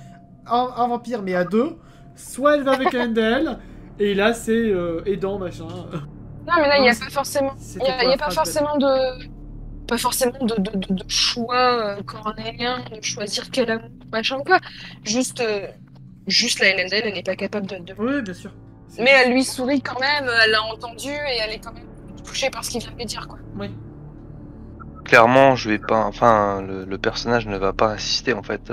un vampire, mais à 2, soit elle va avec un d'elle, et là c'est aidant, machin. Non, mais là, il n'y a Non, pas forcément, c'était y a, pour y la a pas phrase forcément de, pas forcément de choix cornélien, de choisir quel amour, machin quoi. Juste la LND, elle n'est pas capable de... Oui, bien sûr. Mais elle lui sourit quand même, elle l'a entendu et elle est quand même touchée par ce qu'il vient de lui dire, quoi. Oui. Clairement, je vais pas. Enfin, le personnage ne va pas insister en fait.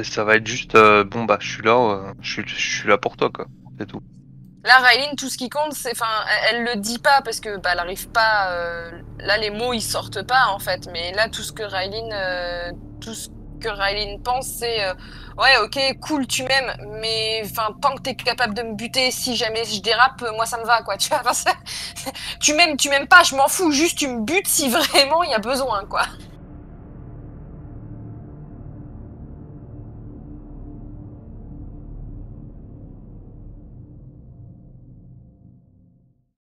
Ça va être juste bon bah je suis là, je suis là pour toi quoi. C'est tout. Là, Raylene, tout ce qui compte, c'est, enfin, elle le dit pas parce que bah, elle arrive pas. Là, les mots ils sortent pas en fait. Mais là, tout ce que Raylene pense, c'est ouais, ok, cool, tu m'aimes, mais enfin, tant que t'es capable de me buter, si jamais je dérape, moi ça me va quoi. Tu vois, enfin, tu m'aimes pas, je m'en fous. Juste tu me butes si vraiment il y a besoin quoi.